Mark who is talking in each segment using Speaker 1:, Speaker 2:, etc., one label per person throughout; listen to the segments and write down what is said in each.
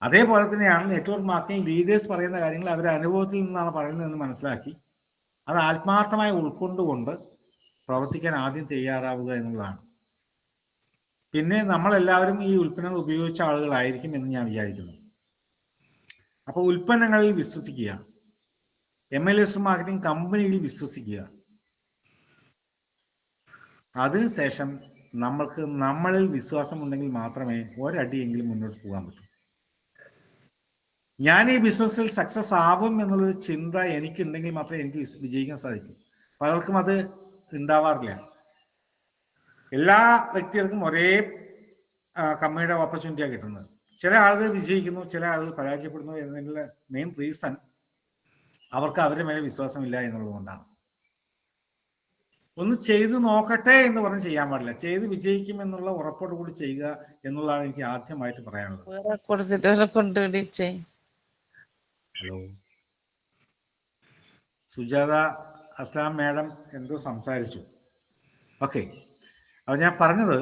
Speaker 1: അതേപോലെ തന്നെയാണ് network marketing leaders പറയുന്ന കാര്യങ്ങൾ അവരുടെ അനുഭവത്തിൽ നിന്നാണ് പറയുന്നതെന്ന് മനസ്സിലാക്കി അത് ആത്മാർത്ഥമായി ഉൾക്കൊണ്ടുകൊണ്ട് പ്രവർത്തിക്കാൻ ആദ്യം തയ്യാറാവുക എന്നുള്ളതാണ്. പിന്നെ നമ്മളെല്ലാവരും ഈ ഉൽപ്പന്നങ്ങൾ ഉപയോഗിച്ച ആളുകളായിരിക്കും എന്ന് ഞാൻ വിചാരിക്കുന്നു. അപ്പോൾ ഉൽപ്പന്നങ്ങളിൽ വിശ്വസിക്കുക, MLS മാർക്കറ്റിംഗ് കമ്പനിയിൽ വിശ്വസിക്കുക. അതിനുശേഷം നമ്മൾക്ക് നമ്മളിൽ വിശ്വാസമുണ്ടെങ്കിൽ മാത്രമേ ഒരടിയെങ്കിലും മുന്നോട്ട് പോകാൻ പറ്റൂ. ഞാൻ ഈ ബിസിനസ്സിൽ സക്സസ് ആവും എന്നുള്ളൊരു ചിന്ത എനിക്കുണ്ടെങ്കിൽ മാത്രമേ എനിക്ക് വിജയിക്കാൻ സാധിക്കൂ. പലർക്കും അത് ഉണ്ടാവാറില്ല. എല്ലാ വ്യക്തികൾക്കും ഒരേ കമ്പനിയുടെ ഓപ്പർച്യൂണിറ്റിയാണ് കിട്ടുന്നത്. ചില ആളുകൾ വിജയിക്കുന്നു, ചില ആളുകൾ പരാജയപ്പെടുന്നു എന്നതിനുള്ള മെയിൻ റീസൺ അവർക്ക് അവരുടെ മേലെ വിശ്വാസമില്ല എന്നുള്ളത് കൊണ്ടാണ്. ഒന്ന് ചെയ്ത് നോക്കട്ടെ എന്ന് പറഞ്ഞ് ചെയ്യാൻ പാടില്ല, ചെയ്ത് വിജയിക്കും എന്നുള്ള ഉറപ്പോട് കൂടി ചെയ്യുക എന്നുള്ളതാണ് എനിക്ക് ആദ്യമായിട്ട് പറയാനുള്ളത്. ഹലോ സുജാത അസ്ലാം മാഡം എന്തോ സംസാരിച്ചു. ഓക്കെ, അപ്പോൾ ഞാൻ പറഞ്ഞത്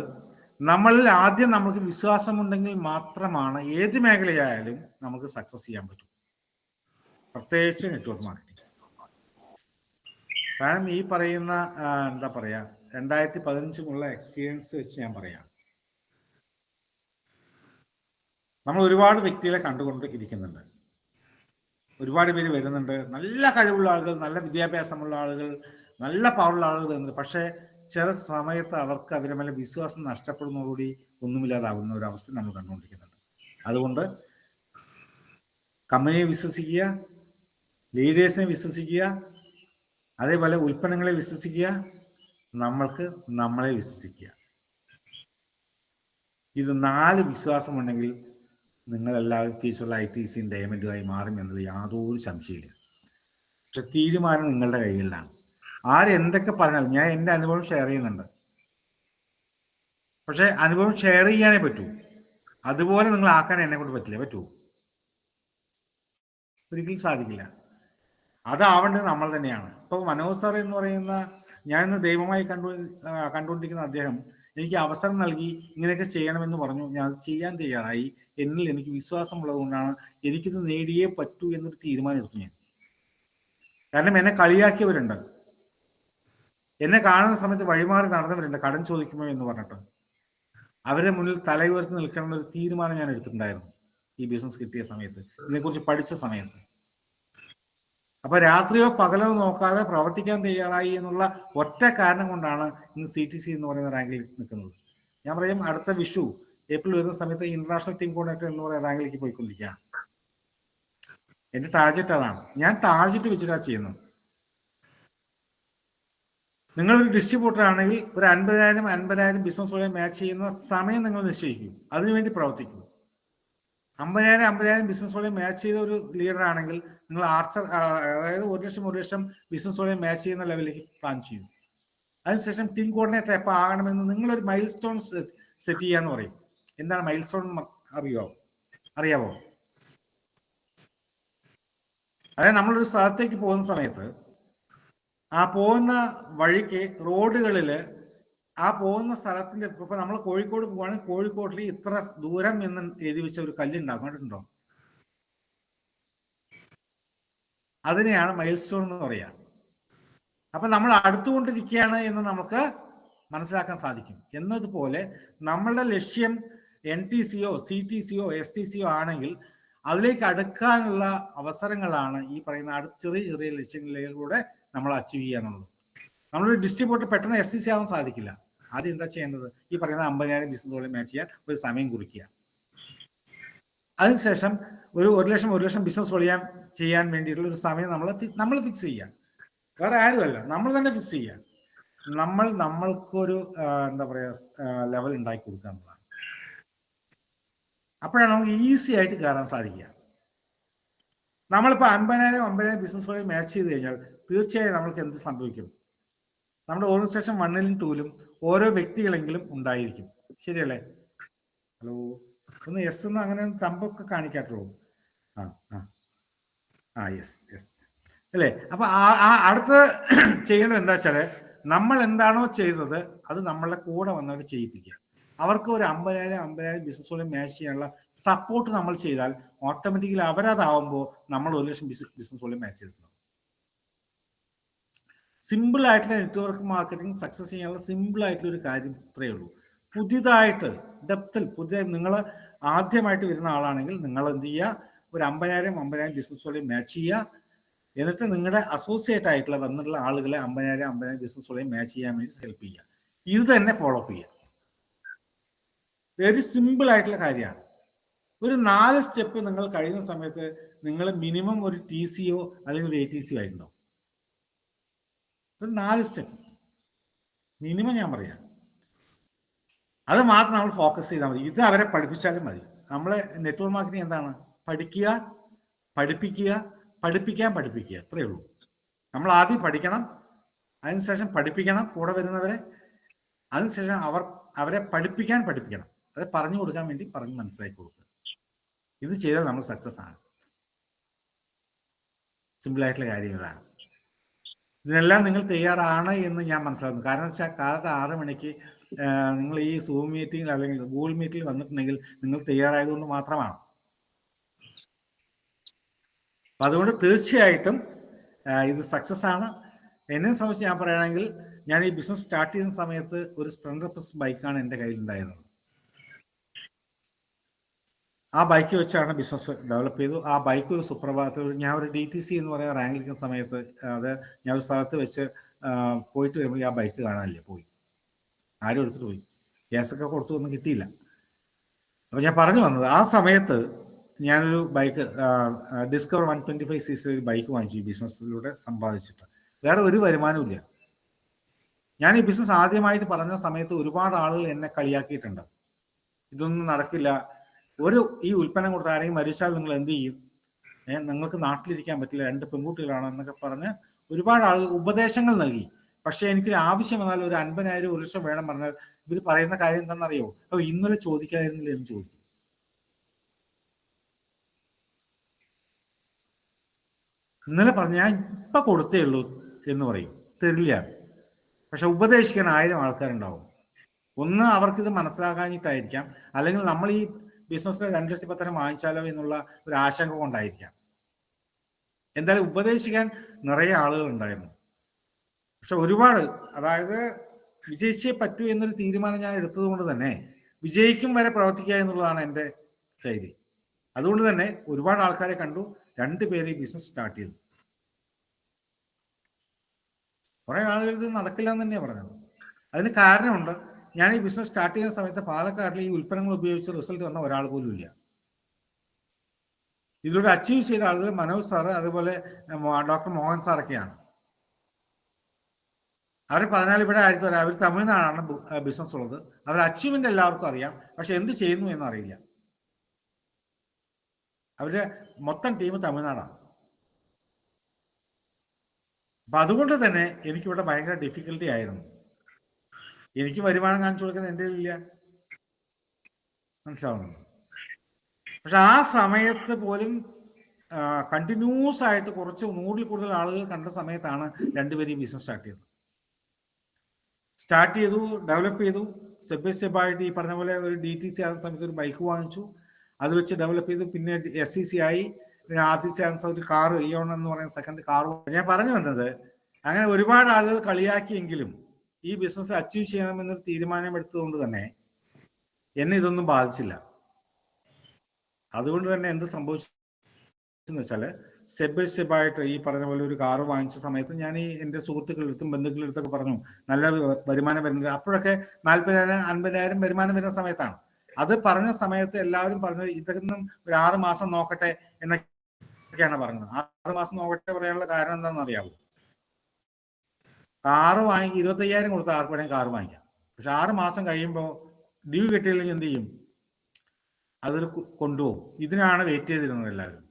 Speaker 1: നമ്മളിൽ ആദ്യം നമുക്ക് വിശ്വാസമുണ്ടെങ്കിൽ മാത്രമാണ് ഏത് മേഖലയായാലും നമുക്ക് സക്സസ് ചെയ്യാൻ പറ്റും, പ്രത്യേകിച്ച് നെറ്റ്വർക്ക് മാർക്കറ്റിംഗ്. കാരണം ഈ പറയുന്ന എന്താ പറയുക 2015 എക്സ്പീരിയൻസ് വെച്ച് ഞാൻ പറയാം, നമ്മൾ ഒരുപാട് വ്യക്തികളെ കണ്ടുകൊണ്ട് ഇരിക്കുന്നുണ്ട്. ഒരുപാട് പേര് വരുന്നുണ്ട്, നല്ല കഴിവുള്ള ആളുകൾ, നല്ല വിദ്യാഭ്യാസമുള്ള ആളുകൾ, നല്ല പവറുള്ള ആളുകൾ വരുന്നുണ്ട്. പക്ഷേ ചില സമയത്ത് അവർക്ക് അവരുടെ മേലെ വിശ്വാസം നഷ്ടപ്പെടുന്നതോടുകൂടി ഒന്നുമില്ലാതാവുന്ന ഒരു അവസ്ഥ നമ്മൾ കണ്ടുകൊണ്ടിരിക്കുന്നുണ്ട്. അതുകൊണ്ട് കമ്പനിയെ വിശ്വസിക്കുക, ലീഡേഴ്സിനെ വിശ്വസിക്കുക, അതേപോലെ ഉൽപ്പന്നങ്ങളെ വിശ്വസിക്കുക, നമ്മൾക്ക് നമ്മളെ വിശ്വസിക്കുക. ഇത് 4 വിശ്വാസമുണ്ടെങ്കിൽ നിങ്ങളെല്ലാവരും ഫ്യൂച്ചറിൽ ITCയും ഡയമണ്ടുമായി മാറും എന്നത് യാതൊരു സംശയമില്ല. പക്ഷെ തീരുമാനം നിങ്ങളുടെ കൈകളിലാണ്. ആരെന്തൊക്കെ പറഞ്ഞാലും ഞാൻ എൻ്റെ അനുഭവം ഷെയർ ചെയ്യുന്നുണ്ട്, പക്ഷെ അനുഭവം ഷെയർ ചെയ്യാനേ പറ്റൂ. അതുപോലെ നിങ്ങൾ ആക്കാൻ എന്നെ കൊണ്ട് പറ്റില്ല. പറ്റുമോ? ഒരിക്കലും സാധിക്കില്ല. അതാവേണ്ടത് നമ്മൾ തന്നെയാണ്. ഇപ്പോൾ മനോജ് സാർ എന്ന് പറയുന്ന ഞാൻ ഇന്ന് ദൈവമായി കണ്ടുകൊണ്ടിരിക്കുന്ന അദ്ദേഹം എനിക്ക് അവസരം നൽകി ഇങ്ങനെയൊക്കെ ചെയ്യണമെന്ന് പറഞ്ഞു. ഞാൻ അത് ചെയ്യാൻ തയ്യാറായി. എന്നിൽ എനിക്ക് വിശ്വാസമുള്ളത് കൊണ്ടാണ് എനിക്കിത് നേടിയേ പറ്റൂ എന്നൊരു തീരുമാനം എടുത്തു ഞാൻ. കാരണം എന്നെ കളിയാക്കിയവരുണ്ട്, എന്നെ കാണുന്ന സമയത്ത് വഴിമാറി നടന്നവരുണ്ട്, കടം ചോദിക്കുമോ എന്ന് പറഞ്ഞിട്ട്. അവരുടെ മുന്നിൽ തല ഉയർത്തി നിൽക്കണം എന്നൊരു തീരുമാനം ഞാൻ എടുത്തിട്ടുണ്ടായിരുന്നു ഈ ബിസിനസ് കിട്ടിയ സമയത്ത്, ഇതിനെക്കുറിച്ച് പഠിച്ച സമയത്ത്. അപ്പൊ രാത്രിയോ പകലോ നോക്കാതെ പ്രവർത്തിക്കാൻ തയ്യാറായി എന്നുള്ള ഒറ്റ കാരണം കൊണ്ടാണ് ഇന്ന് CTC എന്ന് പറയുന്ന റാങ്കിൽ നിൽക്കുന്നത്. ഞാൻ പറയും, അടുത്ത വിഷു ഏപ്രിൽ വരുന്ന സമയത്ത് ഇന്റർനാഷണൽ ടീം കോർഡിനേറ്റർ എന്ന് പറയുന്ന റാങ്കിലേക്ക് പോയിക്കൊണ്ടിരിക്കുകയാണ്. എന്റെ ടാർജറ്റ് അതാണ്. ഞാൻ ടാർജറ്റ് വെച്ചിട്ടാണ് ചെയ്യുന്നത്. നിങ്ങളൊരു ഡിസ്ട്രിബ്യൂട്ടർ ആണെങ്കിൽ ഒരു 50,000 ബിസിനസ്സുകളെ മാച്ച് ചെയ്യുന്ന സമയം നിങ്ങൾ നിശ്ചയിക്കൂ, അതിനുവേണ്ടി പ്രവർത്തിക്കൂ. 50,000 ബിസിനസ്സുകളെ മാച്ച് ചെയ്ത ഒരു ലീഡർ ആണെങ്കിൽ നിങ്ങൾ അതായത് 1 ലക്ഷം ബിസിനസ്സുകളെ മാച്ച് ചെയ്യുന്ന ലെവലിലേക്ക് പ്ലാൻ ചെയ്യൂ. അതിനുശേഷം ടീം കോർഡിനേറ്റർ എപ്പോൾ ആകണമെന്ന് നിങ്ങളൊരു മൈൽ സ്റ്റോൺ സെറ്റ് ചെയ്യാന്ന് പറയും. എന്താണ് മൈൽ സ്റ്റോൺ അറിയാവോ? അതായത് നമ്മളൊരു സ്ഥലത്തേക്ക് പോകുന്ന സമയത്ത് ആ പോകുന്ന വഴിക്ക് റോഡുകളിൽ ആ പോകുന്ന സ്ഥലത്തിന്റെ, ഇപ്പൊ നമ്മൾ കോഴിക്കോട് പോവാണെങ്കിൽ കോഴിക്കോട്ടിൽ ഇത്ര ദൂരം എന്ന് എഴുതി വെച്ച ഒരു കല്ലുണ്ടാവും, കണ്ടിട്ടുണ്ടോ? അതിനെയാണ് മൈൽ സ്റ്റോൺ എന്ന് പറയാ. അപ്പൊ നമ്മൾ അടുത്തുകൊണ്ടിരിക്കുകയാണ് എന്ന് നമുക്ക് മനസ്സിലാക്കാൻ സാധിക്കും. എന്നതുപോലെ നമ്മളുടെ ലക്ഷ്യം NTCയോ CTCയോ STCയോ ആണെങ്കിൽ അതിലേക്ക് അടുക്കാനുള്ള അവസരങ്ങളാണ് ഈ പറയുന്ന ചെറിയ ചെറിയ ലക്ഷ്യങ്ങളിലൂടെ നമ്മൾ അച്ചീവ് ചെയ്യുക എന്നുള്ളത്. നമ്മളൊരു ഡിസ്ട്രിബ്യൂട്ടർ പെട്ടെന്ന് STC ആവാൻ സാധിക്കില്ല. ആദ്യം എന്താ ചെയ്യേണ്ടത്? ഈ പറയുന്ന 50,000 ബിസിനസ്സുകളെ മാച്ച് ചെയ്യാൻ ഒരു സമയം കുറിക്കുക. അതിനുശേഷം ഒരു 1 ലക്ഷം ബിസിനസ് ചെയ്യാൻ വേണ്ടിയിട്ടുള്ള ഒരു സമയം നമ്മൾ ഫിക്സ് ചെയ്യുക. വേറെ ആരുമല്ല, നമ്മൾ തന്നെ ഫിക്സ് ചെയ്യുക. നമ്മൾക്കൊരു എന്താ പറയുക ലെവൽ ഉണ്ടാക്കി കൊടുക്കുക എന്നുള്ളതാണ്. അപ്പോഴാണ് നമുക്ക് ഈസി ആയിട്ട് കയറാൻ സാധിക്കുക. നമ്മളിപ്പോൾ 50,000 ബിസിനസ്സുകളെ മാച്ച് ചെയ്ത് കഴിഞ്ഞാൽ തീർച്ചയായും നമ്മൾക്ക് എന്ത് സംഭവിക്കും? നമ്മുടെ ഓർഗനൈസേഷൻ 1ലും 2ലും ഓരോ വ്യക്തികളെങ്കിലും ഉണ്ടായിരിക്കും. ശരിയല്ലേ? ഹലോ, ഒന്ന് യെസ് എന്ന് അങ്ങനെ തമ്പൊക്കെ കാണിക്കാട്ടുള്ളൂ. യെസ് അല്ലേ? അപ്പൊ അടുത്ത് ചെയ്യേണ്ടത് എന്താ വെച്ചാല് നമ്മൾ എന്താണോ ചെയ്തത് അത് നമ്മളുടെ കൂടെ വന്നിട്ട് ചെയ്യിപ്പിക്കുക. അവർക്ക് ഒരു 50,000 ബിസിനസ്സുകളിൽ മാച്ച് ചെയ്യാനുള്ള സപ്പോർട്ട് നമ്മൾ ചെയ്താൽ ഓട്ടോമാറ്റിക്കലി അവരതാവുമ്പോൾ നമ്മൾ 1,00,000 ബിസിനസ്സുകളിൽ മാച്ച് ചെയ്തിട്ടുണ്ട്. സിമ്പിൾ ആയിട്ടുള്ള നെറ്റ്വർക്ക് മാർക്കറ്റിംഗ് സക്സസ് ചെയ്യാനുള്ള സിമ്പിൾ ആയിട്ടുള്ള ഒരു കാര്യം ഇത്രയേ ഉള്ളൂ. പുതിയതായിട്ട് ഡെപ്തിൽ നിങ്ങൾ ആദ്യമായിട്ട് വരുന്ന ആളാണെങ്കിൽ നിങ്ങൾ എന്ത് ചെയ്യുക, ഒരു 50,000 ബിസിനസ്സുകളിൽ മാച്ച് ചെയ്യുക. എന്നിട്ട് നിങ്ങളുടെ അസോസിയേറ്റ് ആയിട്ടുള്ള വന്നിട്ടുള്ള ആളുകളെ 50,000 ബിസിനസ്സുകളിൽ മാച്ച് ചെയ്യാൻ വേണ്ടി ഹെൽപ്പ് ചെയ്യുക. ഇത് തന്നെ ഫോളോ അപ്പ് ചെയ്യുക. വെരി സിമ്പിൾ ആയിട്ടുള്ള കാര്യമാണ്. ഒരു 4 സ്റ്റെപ്പ് നിങ്ങൾ കഴിയുന്ന സമയത്ത് നിങ്ങൾ മിനിമം ഒരു TCO അല്ലെങ്കിൽ ഒരു ATCO ആയിട്ടുണ്ടാവും. ഒരു 4 സ്റ്റെപ്പ് മിനിമം ഞാൻ പറയാം. അത് മാത്രം നമ്മൾ ഫോക്കസ് ചെയ്താൽ മതി. ഇത് അവരെ പഠിപ്പിച്ചാലും മതി. നമ്മളെ നെറ്റ്വർക്ക് മാർക്കറ്റിംഗ് എന്താണ്? പഠിക്കുക, പഠിപ്പിക്കുക, പഠിപ്പിക്കുക, അത്രയേ ഉള്ളൂ. നമ്മൾ ആദ്യം പഠിക്കണം, അതിനുശേഷം പഠിപ്പിക്കണം കൂടെ വരുന്നവരെ, അതിനുശേഷം അവരെ പഠിപ്പിക്കണം. അത് പറഞ്ഞു കൊടുക്കാൻ വേണ്ടി പറഞ്ഞ് മനസ്സിലാക്കി കൊടുക്കുക. ഇത് ചെയ്താൽ നമ്മൾ സക്സസ് ആണ്. സിമ്പിളായിട്ടുള്ള കാര്യം ഇതാണ്. ഇതിനെല്ലാം നിങ്ങൾ തയ്യാറാണ് എന്ന് ഞാൻ മനസ്സിലാക്കുന്നു. കാരണം വെച്ചാൽ കാലത്ത് 6 മണിക്ക് നിങ്ങൾ ഈ സൂം മീറ്റിംഗ് അല്ലെങ്കിൽ ഗൂഗിൾ മീറ്റിൽ വന്നിട്ടുണ്ടെങ്കിൽ നിങ്ങൾ തയ്യാറായതുകൊണ്ട് മാത്രമാണ്. അപ്പം അതുകൊണ്ട് തീർച്ചയായിട്ടും ഇത് സക്സസ് ആണ്. എന്നെ സംബന്ധിച്ച് ഞാൻ പറയുകയാണെങ്കിൽ, ഞാൻ ഈ ബിസിനസ് സ്റ്റാർട്ട് ചെയ്യുന്ന സമയത്ത് ഒരു സ്പ്ലെൻഡർ പ്ലസ് ബൈക്കാണ് എൻ്റെ കയ്യിലുണ്ടായിരുന്നത്. ആ ബൈക്ക് വെച്ചാണ് ബിസിനസ് ഡെവലപ്പ് ചെയ്തു. ആ ബൈക്ക് ഒരു സുപ്രഭാതത്തിൽ ഞാൻ ഒരു DTC എന്ന് പറയുന്ന റാങ്ക് നിൽക്കുന്ന സമയത്ത് അത് ഞാൻ ഒരു സ്ഥലത്ത് വെച്ച് പോയിട്ട് വരുമ്പോൾ ആ ബൈക്ക് കാണാനില്ല, പോയി. ആരും എടുത്തിട്ട് പോയി. ഗ്യാസൊക്കെ കൊടുത്തു, ഒന്നും കിട്ടിയില്ല. അപ്പം ഞാൻ പറഞ്ഞു വന്നത്, ആ സമയത്ത് ഞാനൊരു ബൈക്ക് ഡിസ്കവർ 125cc ഒരു ബൈക്ക് വാങ്ങിച്ചു. ഈ ബിസിനസ്സിലൂടെ സമ്പാദിച്ചിട്ട് വേറെ ഒരു വരുമാനവും ഇല്ല. ഞാൻ ഈ ബിസിനസ് ആദ്യമായിട്ട് പറഞ്ഞ സമയത്ത് ഒരുപാട് ആളുകൾ എന്നെ കളിയാക്കിയിട്ടുണ്ട്. ഇതൊന്നും നടക്കില്ല, ഈ ഉൽപ്പന്നം കൊടുത്ത് ആരെങ്കിലും മരിച്ചാൽ നിങ്ങൾ എന്ത് ചെയ്യും, നിങ്ങൾക്ക് നാട്ടിലിരിക്കാൻ പറ്റില്ല, 2 പെൺകുട്ടികളാണ് എന്നൊക്കെ പറഞ്ഞ് ഒരുപാട് ആളുകൾ ഉപദേശങ്ങൾ നൽകി. പക്ഷേ എനിക്കൊരു ആവശ്യം വന്നാൽ ഒരു 50,000 1,00,000 വേണം പറഞ്ഞാൽ ഇവർ പറയുന്ന കാര്യം എന്താണെന്നറിയോ? അപ്പോൾ ഇന്നലെ ചോദിക്കാതിരുന്നില്ല എന്ന് ചോദിക്കും. ഇന്നലെ പറഞ്ഞ ഞാൻ ഇപ്പം കൊടുത്തേ ഉള്ളൂ എന്ന് പറയും, തരില്ല. പക്ഷെ ഉപദേശിക്കാൻ 1000 ആൾക്കാരുണ്ടാവും. ഒന്ന് അവർക്കിത് മനസ്സിലാക്കാഞ്ഞിട്ടായിരിക്കാം, അല്ലെങ്കിൽ നമ്മൾ ഈ ബിസിനസ്സിൽ 2,10,000 വാങ്ങിച്ചാലോ എന്നുള്ള ഒരു ആശങ്ക കൊണ്ടായിരിക്കാം. എന്തായാലും ഉപദേശിക്കാൻ നിറയെ ആളുകൾ ഉണ്ടായിരുന്നു. പക്ഷെ ഒരുപാട്, അതായത് വിജയിച്ചേ പറ്റൂ എന്നൊരു തീരുമാനം ഞാൻ എടുത്തത് കൊണ്ട് തന്നെ വിജയിക്കും വരെ പ്രവർത്തിക്കുക എന്നുള്ളതാണ് എൻ്റെ ശൈലി. അതുകൊണ്ട് തന്നെ ഒരുപാട് ആൾക്കാരെ കണ്ടു. 2 പേര് ഈ ബിസിനസ് സ്റ്റാർട്ട് ചെയ്തു. കുറെ ആളുകൾ ഇത് നടക്കില്ല എന്ന് തന്നെയാണ് പറഞ്ഞത്. അതിന് കാരണമുണ്ട്. ഞാൻ ഈ ബിസിനസ് സ്റ്റാർട്ട് ചെയ്യുന്ന സമയത്ത് പാലക്കാട്ടിൽ ഈ ഉൽപ്പന്നങ്ങൾ ഉപയോഗിച്ച് റിസൾട്ട് വന്ന ഒരാൾ പോലും ഇല്ല. ഇതിലൂടെ അച്ചീവ് ചെയ്ത ആളുകൾ മനോജ് സാറ്, അതുപോലെ ഡോക്ടർ മോഹൻ സാറൊക്കെയാണ്. അവർ പറഞ്ഞാൽ ഇവിടെ ആയിരിക്കും, അവർ തമിഴ്നാടാണ് ബിസിനസ് ഉള്ളത്. അവർ അച്ചീവ്മെന്റ് എല്ലാവർക്കും അറിയാം, പക്ഷെ എന്ത് ചെയ്യുന്നു എന്നറിയില്ല. അവരുടെ മൊത്തം ടീം തമിഴ്നാടാണ്. അപ്പം അതുകൊണ്ട് തന്നെ എനിക്കിവിടെ ഭയങ്കര ഡിഫിക്കൽട്ടി ആയിരുന്നു. എനിക്ക് വരുമാനം കാണിച്ചു കൊടുക്കുന്നത് എൻ്റെ ഇല്ല, മനസ്സിലാവുന്നുണ്ട്. പക്ഷെ ആ സമയത്ത് പോലും കണ്ടിന്യൂസ് ആയിട്ട് കുറച്ച് 100-ൽ കൂടുതൽ ആളുകൾ കണ്ട സമയത്താണ് 2 പേര് ഈ ബിസിനസ് സ്റ്റാർട്ട് ചെയ്തു, ഡെവലപ്പ് ചെയ്തു. സ്റ്റെപ്പ് ബൈ സ്റ്റെപ്പ് ആയിട്ട് ഈ പറഞ്ഞ പോലെ ഒരു DTC ആകുന്ന സമയത്ത് ഒരു ബൈക്ക് വാങ്ങിച്ചു, അത് വെച്ച് ഡെവലപ്പ് ചെയ്തു. പിന്നെ SCC ആയി, പിന്നെ RTC ആകുന്ന സമയത്ത് കാർ, ഇയോൺ എന്ന് പറയുന്ന സെക്കൻഡ് കാർ. ഞാൻ പറഞ്ഞു വന്നത്, അങ്ങനെ ഒരുപാട് ആളുകൾ കളിയാക്കിയെങ്കിലും ഈ ബിസിനസ് അച്ചീവ് ചെയ്യണമെന്നൊരു തീരുമാനം എടുത്തതുകൊണ്ട് തന്നെ എന്നെ ഇതൊന്നും ബാധിച്ചില്ല. അതുകൊണ്ട് തന്നെ എന്ത് സംഭവിച്ചെന്ന് വെച്ചാൽ, സ്റ്റെപ്പ് ബൈ സ്റ്റെപ്പ് ആയിട്ട് ഈ പറഞ്ഞ പോലെ ഒരു കാറ് വാങ്ങിച്ച സമയത്ത് ഞാൻ ഈ എൻ്റെ സുഹൃത്തുക്കളെടുത്തും ബന്ധുക്കളെടുത്തൊക്കെ പറഞ്ഞു നല്ല വരുമാനം വരുന്നത്. അപ്പോഴൊക്കെ 40,000 50,000 വരുമാനം വരുന്ന സമയത്താണ്. അത് പറഞ്ഞ സമയത്ത് എല്ലാവരും പറഞ്ഞത് ഇതൊന്നും ഒരു 6 മാസം നോക്കട്ടെ എന്നൊക്കെയാണ് പറഞ്ഞത്. 6 മാസം നോക്കട്ടെ പറയാനുള്ള കാരണം എന്താണെന്ന് അറിയാവൂ? കാറ് വാങ്ങി 25,000 കൊടുത്ത് ആർക്ക് വേണമെങ്കിൽ കാറ് വാങ്ങിക്കാം. പക്ഷെ 6 മാസം കഴിയുമ്പോൾ ഡ്യൂ കിട്ടിയില്ലെങ്കിൽ എന്ത് ചെയ്യും? അതൊരു കൊണ്ടുപോകും. ഇതിനാണ് വെയിറ്റ് ചെയ്തിരുന്നത് എല്ലാവരും.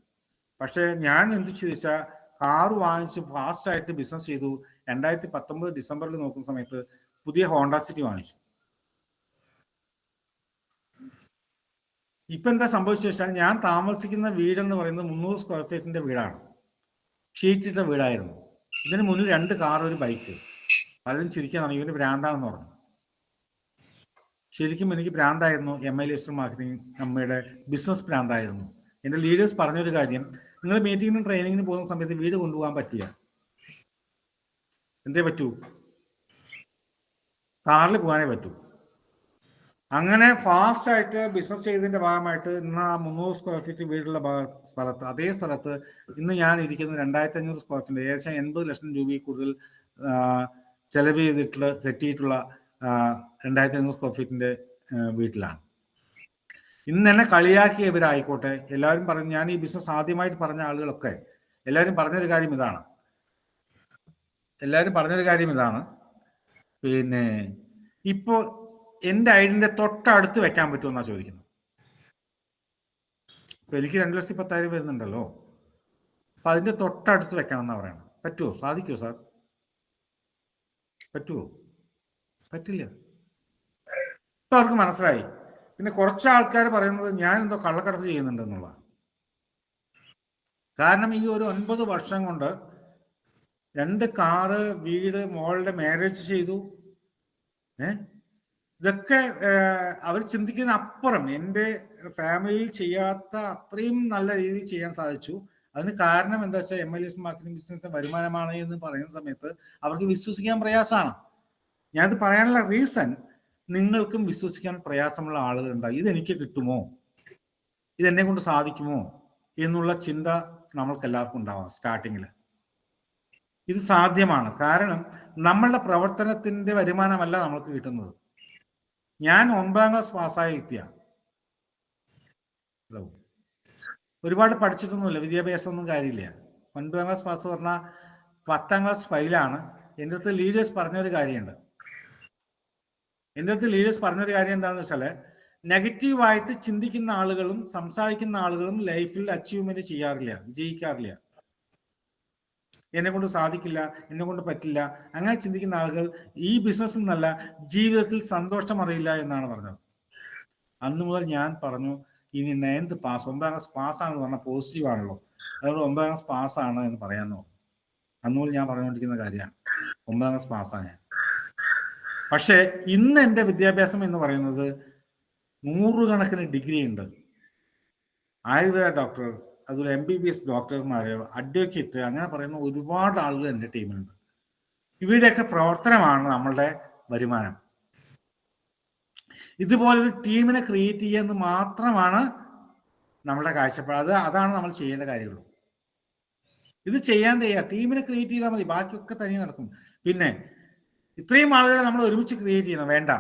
Speaker 1: പക്ഷെ ഞാൻ എന്ത് ചോദിച്ചാൽ കാറ് വാങ്ങിച്ച് ഫാസ്റ്റായിട്ട് ബിസിനസ് ചെയ്തു. 2019 ഡിസംബറിൽ നോക്കുന്ന സമയത്ത് പുതിയ ഹോണ്ട സിറ്റി വാങ്ങിച്ചു. ഇപ്പം എന്താ സംഭവിച്ചു വെച്ചാൽ, ഞാൻ താമസിക്കുന്ന വീടെന്ന് പറയുന്നത് 300 സ്ക്വയർ ഫീറ്റിന്റെ വീടാണ്. ഷീറ്റിട്ട വീടായിരുന്നു. ഇതിന് മുന്നിൽ 2 കാർ, ഒരു ബൈക്ക്. പലരും ചിരിക്കാൻ ഇവന് ഭ്രാന്താണെന്ന് പറഞ്ഞു. ശരിക്കും എനിക്ക് ഭ്രാന്തായിരുന്നു. MI ലിസ്റ്റർ മാർക്കറ്റിംഗ് അമ്മയുടെ ബിസിനസ് ഭ്രാന്തായിരുന്നു. എൻ്റെ ലീഡേഴ്സ് പറഞ്ഞൊരു കാര്യം, നിങ്ങൾ മീറ്റിങ്ങിനും ട്രെയിനിങ്ങിന് പോകുന്ന സമയത്ത് വീട് കൊണ്ടുപോകാൻ പറ്റില്ല. എന്തേ പറ്റൂ? കാറിൽ പോകാനേ പറ്റൂ. അങ്ങനെ ഫാസ്റ്റായിട്ട് ബിസിനസ് ചെയ്തതിൻ്റെ ഭാഗമായിട്ട് ഇന്ന് ആ 300 സ്ക്വയർ ഫീറ്റ് വീടുള്ള സ്ഥലത്ത്, അതേ സ്ഥലത്ത് ഇന്ന് ഞാൻ ഇരിക്കുന്നത് 2500 സ്ക്വയർ ഫീറ്റ്, ഏകദേശം 80 ലക്ഷം രൂപയിൽ കൂടുതൽ ചെലവ് ചെയ്തിട്ടുള്ള കെട്ടിയിട്ടുള്ള 2500 സ്ക്വയർ ഫീറ്റിൻ്റെ വീട്ടിലാണ്. ഇന്ന് എന്നെ കളിയാക്കിയവരായിക്കോട്ടെ, എല്ലാവരും പറഞ്ഞു, ഞാൻ ഈ ബിസിനസ് ആദ്യമായിട്ട് പറഞ്ഞ ആളുകളൊക്കെ എല്ലാവരും പറഞ്ഞൊരു കാര്യം ഇതാണ്, പിന്നെ ഇപ്പോൾ എൻ്റെ ഐഡിൻ്റെ തൊട്ടടുത്ത് വെക്കാൻ പറ്റുമെന്നാണ് ചോദിക്കുന്നത്. ഇപ്പം എനിക്ക് 2,10,000 വരുന്നുണ്ടല്ലോ, അപ്പം അതിൻ്റെ തൊട്ടടുത്ത് വെക്കണം എന്നാണ് പറയണം. പറ്റുമോ? സാധിക്കുമോ സാർ? പറ്റുമോ? പറ്റില്ല. ഇപ്പം അവർക്ക് മനസ്സിലായി. പിന്നെ കുറച്ച് ആൾക്കാർ പറയുന്നത് ഞാൻ എന്തോ കള്ളക്കടത്ത് ചെയ്യുന്നുണ്ട് എന്നുള്ളതാണ്. കാരണം ഈ ഒരു 9 വർഷം കൊണ്ട് 2 കാറ്, വീട്, മോളുടെ മാരേജ് ചെയ്തു. ഇതൊക്കെ അവർ ചിന്തിക്കുന്ന അപ്പുറം എൻ്റെ ഫാമിലിയിൽ ചെയ്യാത്ത അത്രയും നല്ല രീതിയിൽ ചെയ്യാൻ സാധിച്ചു. അതിന് കാരണം എന്താ വെച്ചാൽ MI ലിസ്റ്റർ മാർക്കറ്റിംഗ് ബിസിനസ് വരുമാനമാണ് എന്ന് പറയുന്ന സമയത്ത് അവർക്ക് വിശ്വസിക്കാൻ പ്രയാസമാണ്. ഞാനത് പറയാനുള്ള റീസൺ, നിങ്ങൾക്കും വിശ്വസിക്കാൻ പ്രയാസമുള്ള ആളുകളുണ്ടാവും. ഇതെനിക്ക് കിട്ടുമോ, ഇതെന്നെ കൊണ്ട് സാധിക്കുമോ എന്നുള്ള ചിന്ത നമ്മൾക്ക് എല്ലാവർക്കും ഉണ്ടാവാം സ്റ്റാർട്ടിങ്ങിൽ. ഇത് സാധ്യമാണ്. കാരണം നമ്മളുടെ പ്രവർത്തനത്തിൻ്റെ വരുമാനമല്ല നമ്മൾക്ക് കിട്ടുന്നത്. ഞാൻ 9ാം ക്ലാസ് പാസ്സായ വ്യക്തിയാണ്. ഒരുപാട് പഠിച്ചിട്ടൊന്നുമില്ല, വിദ്യാഭ്യാസമൊന്നും കാര്യമില്ല. 9ാം ക്ലാസ് പാസ് പറഞ്ഞാൽ 10ാം ക്ലാസ് ഫെയിലാണ്. എൻ്റെ അടുത്ത് ലീഡേഴ്സ് പറഞ്ഞൊരു കാര്യമുണ്ട്. എന്താണെന്ന് വെച്ചാൽ, നെഗറ്റീവായിട്ട് ചിന്തിക്കുന്ന ആളുകളും സംസാരിക്കുന്ന ആളുകളും ലൈഫിൽ അച്ചീവ്മെന്റ് ചെയ്യാറില്ല, വിജയിക്കാറില്ല. എന്നെ കൊണ്ട് സാധിക്കില്ല, എന്നെ കൊണ്ട് പറ്റില്ല, അങ്ങനെ ചിന്തിക്കുന്ന ആളുകൾ ഈ ബിസിനസ് എന്നല്ല ജീവിതത്തിൽ സന്തോഷം അറിയില്ല എന്നാണ് പറഞ്ഞത്. അന്ന് മുതൽ ഞാൻ പറഞ്ഞു, ഇനി 9th പാസ്, 9ാം ക്ലാസ് പാസ്സാണെന്ന് പറഞ്ഞാൽ പോസിറ്റീവ് ആണല്ലോ, അതുകൊണ്ട് 9ാം ക്ലാസ് പാസ്സാണ് എന്ന് പറയാമെന്നോ. അന്ന് മുതൽ ഞാൻ പറഞ്ഞുകൊണ്ടിരിക്കുന്ന കാര്യമാണ് 9ാം ക്ലാസ് പാസ്സാണ് ഞാൻ. പക്ഷേ ഇന്ന് എൻ്റെ വിദ്യാഭ്യാസം എന്ന് പറയുന്നത് 100 കണക്കിന് ഡിഗ്രി ഉണ്ട്. ആയുർവേദ ഡോക്ടർ, അതുപോലെ MBBS ഡോക്ടർമാർ, അഡ്വക്കേറ്റ്, അങ്ങനെ പറയുന്ന ഒരുപാട് ആളുകൾ എൻ്റെ ടീമിലുണ്ട്. ഇവരുടെയൊക്കെ പ്രവർത്തനമാണ് നമ്മളുടെ വരുമാനം. ഇതുപോലൊരു ടീമിനെ ക്രിയേറ്റ് ചെയ്യുന്നത് മാത്രമാണ് നമ്മളുടെ കാഴ്ചപ്പാട്. അതാണ് നമ്മൾ ചെയ്യേണ്ട കാര്യമുള്ളൂ. ഇത് ചെയ്യാൻ തയ്യാർ, ടീമിനെ ക്രിയേറ്റ് ചെയ്താൽ മതി, ബാക്കിയൊക്കെ തനിയെ നടക്കും. പിന്നെ ഇത്രയും ആളുകളെ നമ്മൾ ഒരുമിച്ച് ക്രിയേറ്റ് ചെയ്യണം, വേണ്ട.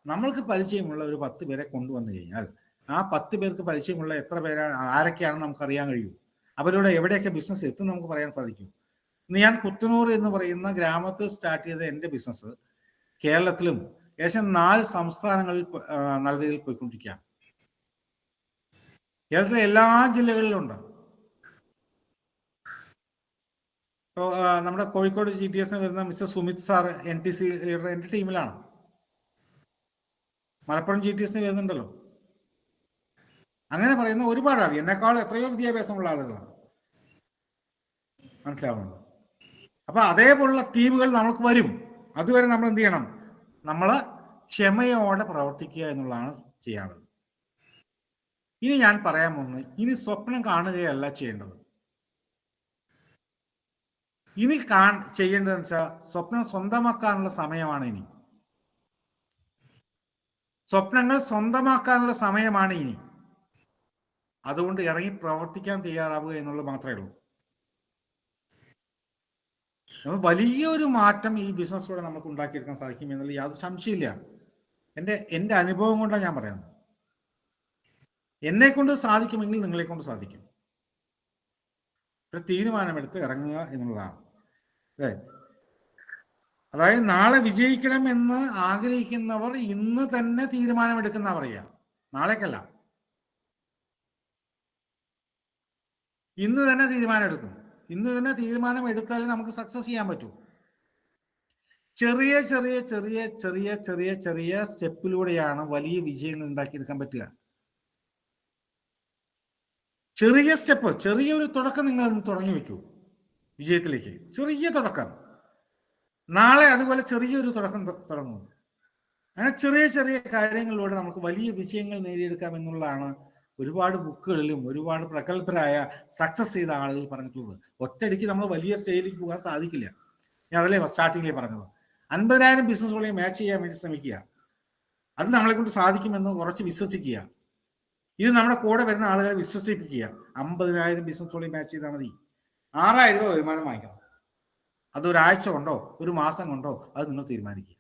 Speaker 1: നമ്മൾക്ക് പരിചയമുള്ള ഒരു 10 പേരെ കൊണ്ടുവന്നു കഴിഞ്ഞാൽ ആ 10 പേർക്ക് പരിചയമുള്ള എത്ര പേരാണ്, ആരൊക്കെയാണെന്ന് നമുക്കറിയാൻ കഴിയും. അവരോട് എവിടെയൊക്കെ ബിസിനസ് എത്തും നമുക്ക് പറയാൻ സാധിക്കും. ഇന്ന് ഞാൻ കുത്തനൂർ എന്ന് പറയുന്ന ഗ്രാമത്തിൽ സ്റ്റാർട്ട് ചെയ്ത എൻ്റെ ബിസിനസ് കേരളത്തിലും ഏകദേശം 4 സംസ്ഥാനങ്ങളിൽ നല്ല രീതിയിൽ പോയിക്കൊണ്ടിരിക്കുക. കേരളത്തിലെ എല്ലാ ജില്ലകളിലുണ്ട്. ഇപ്പോൾ നമ്മുടെ കോഴിക്കോട് GTS വരുന്ന mister Sumit sir NTC leader എൻ്റെ ടീമിലാണ്. മലപ്പുറം GTS വരുന്നുണ്ടല്ലോ. അങ്ങനെ പറയുന്ന ഒരുപാട് ആൾ, എന്നെക്കാൾ എത്രയോ വിദ്യാഭ്യാസമുള്ള ആളുകളാണ്. മനസ്സിലാവുന്നുണ്ട്. അപ്പൊ അതേപോലുള്ള ടീമുകൾ നമുക്ക് വരും. അതുവരെ നമ്മൾ എന്ത് ചെയ്യണം? നമ്മൾ ക്ഷമയോടെ പ്രവർത്തിക്കുക എന്നുള്ളതാണ് ചെയ്യാനുള്ളത്. ഇനി ഞാൻ പറയാൻ പോകുന്നത്, ഇനി സ്വപ്നം കാണുകയല്ല ചെയ്യേണ്ടത്. ഇനി ചെയ്യേണ്ടതെന്ന് വെച്ചാൽ സ്വപ്നം സ്വന്തമാക്കാനുള്ള സമയമാണ് ഇനി. സ്വപ്നങ്ങൾ സ്വന്തമാക്കാനുള്ള സമയമാണ് ഇനി. അതുകൊണ്ട് ഇറങ്ങി പ്രവർത്തിക്കാൻ തയ്യാറാവുക എന്നുള്ളത് മാത്രമേ ഉള്ളൂ. വലിയൊരു മാറ്റം ഈ ബിസിനസ്സിലൂടെ നമുക്ക് ഉണ്ടാക്കിയെടുക്കാൻ സാധിക്കും എന്നുള്ള യാതൊരു സംശയമില്ല. എൻ്റെ അനുഭവം കൊണ്ടാണ് ഞാൻ പറയുന്നത്. എന്നെ കൊണ്ട് സാധിക്കുമെങ്കിൽ നിങ്ങളെ കൊണ്ട് സാധിക്കും. ഒരു തീരുമാനമെടുത്ത് ഇറങ്ങുക എന്നുള്ളതാണ്. അതായത് നാളെ വിജയിക്കണം എന്ന് ആഗ്രഹിക്കുന്നവർ ഇന്ന് തന്നെ തീരുമാനമെടുക്കുന്ന പറയുക, നാളേക്കല്ല, ഇന്ന് തന്നെ തീരുമാനം എടുക്കും. ഇന്ന് തന്നെ തീരുമാനം എടുത്താലേ നമുക്ക് സക്സസ് ചെയ്യാൻ പറ്റൂ. ചെറിയ ചെറിയ ചെറിയ ചെറിയ ചെറിയ ചെറിയ സ്റ്റെപ്പിലൂടെയാണ് വലിയ വിജയങ്ങൾ ഉണ്ടാക്കിയെടുക്കാൻ പറ്റുക. ചെറിയ സ്റ്റെപ്പ്, ചെറിയൊരു തുടക്കം നിങ്ങൾ തുടങ്ങി വെക്കൂ വിജയത്തിലേക്ക്. ചെറിയ തുടക്കം. നാളെ അതുപോലെ ചെറിയൊരു തുടക്കം തുടങ്ങും. അങ്ങനെ ചെറിയ ചെറിയ കാര്യങ്ങളിലൂടെ നമുക്ക് വലിയ വിജയങ്ങൾ നേടിയെടുക്കാം എന്നുള്ളതാണ് ഒരുപാട് ബുക്കുകളിലും ഒരുപാട് പ്രഗത്ഭരായ സക്സസ് ചെയ്ത ആളുകൾ പറഞ്ഞിട്ടുള്ളത്. ഒറ്റയടിക്ക് നമ്മൾ വലിയ സ്റ്റേജിലേക്ക് പോകാൻ സാധിക്കില്ല. ഞാൻ അതല്ലേ സ്റ്റാർട്ടിങ്ങിലേ പറഞ്ഞത്. 50,000 ബിസിനസ്സുകളെ മാച്ച് ചെയ്യാൻ വേണ്ടി ശ്രമിക്കുക. അത് നമ്മളെ കൊണ്ട് സാധിക്കുമെന്ന് കുറച്ച് വിശ്വസിക്കുക. ഇത് നമ്മുടെ കൂടെ വരുന്ന ആളുകളെ വിശ്വസിപ്പിക്കുക. 50,000 ബിസിനസ്സുകളെ മാച്ച് ചെയ്താൽ മതി. 6,000 രൂപ വരുമാനം വാങ്ങിക്കണം. അത് ഒരാഴ്ച കൊണ്ടോ ഒരു മാസം കൊണ്ടോ അത് നിങ്ങൾ തീരുമാനിക്കുക.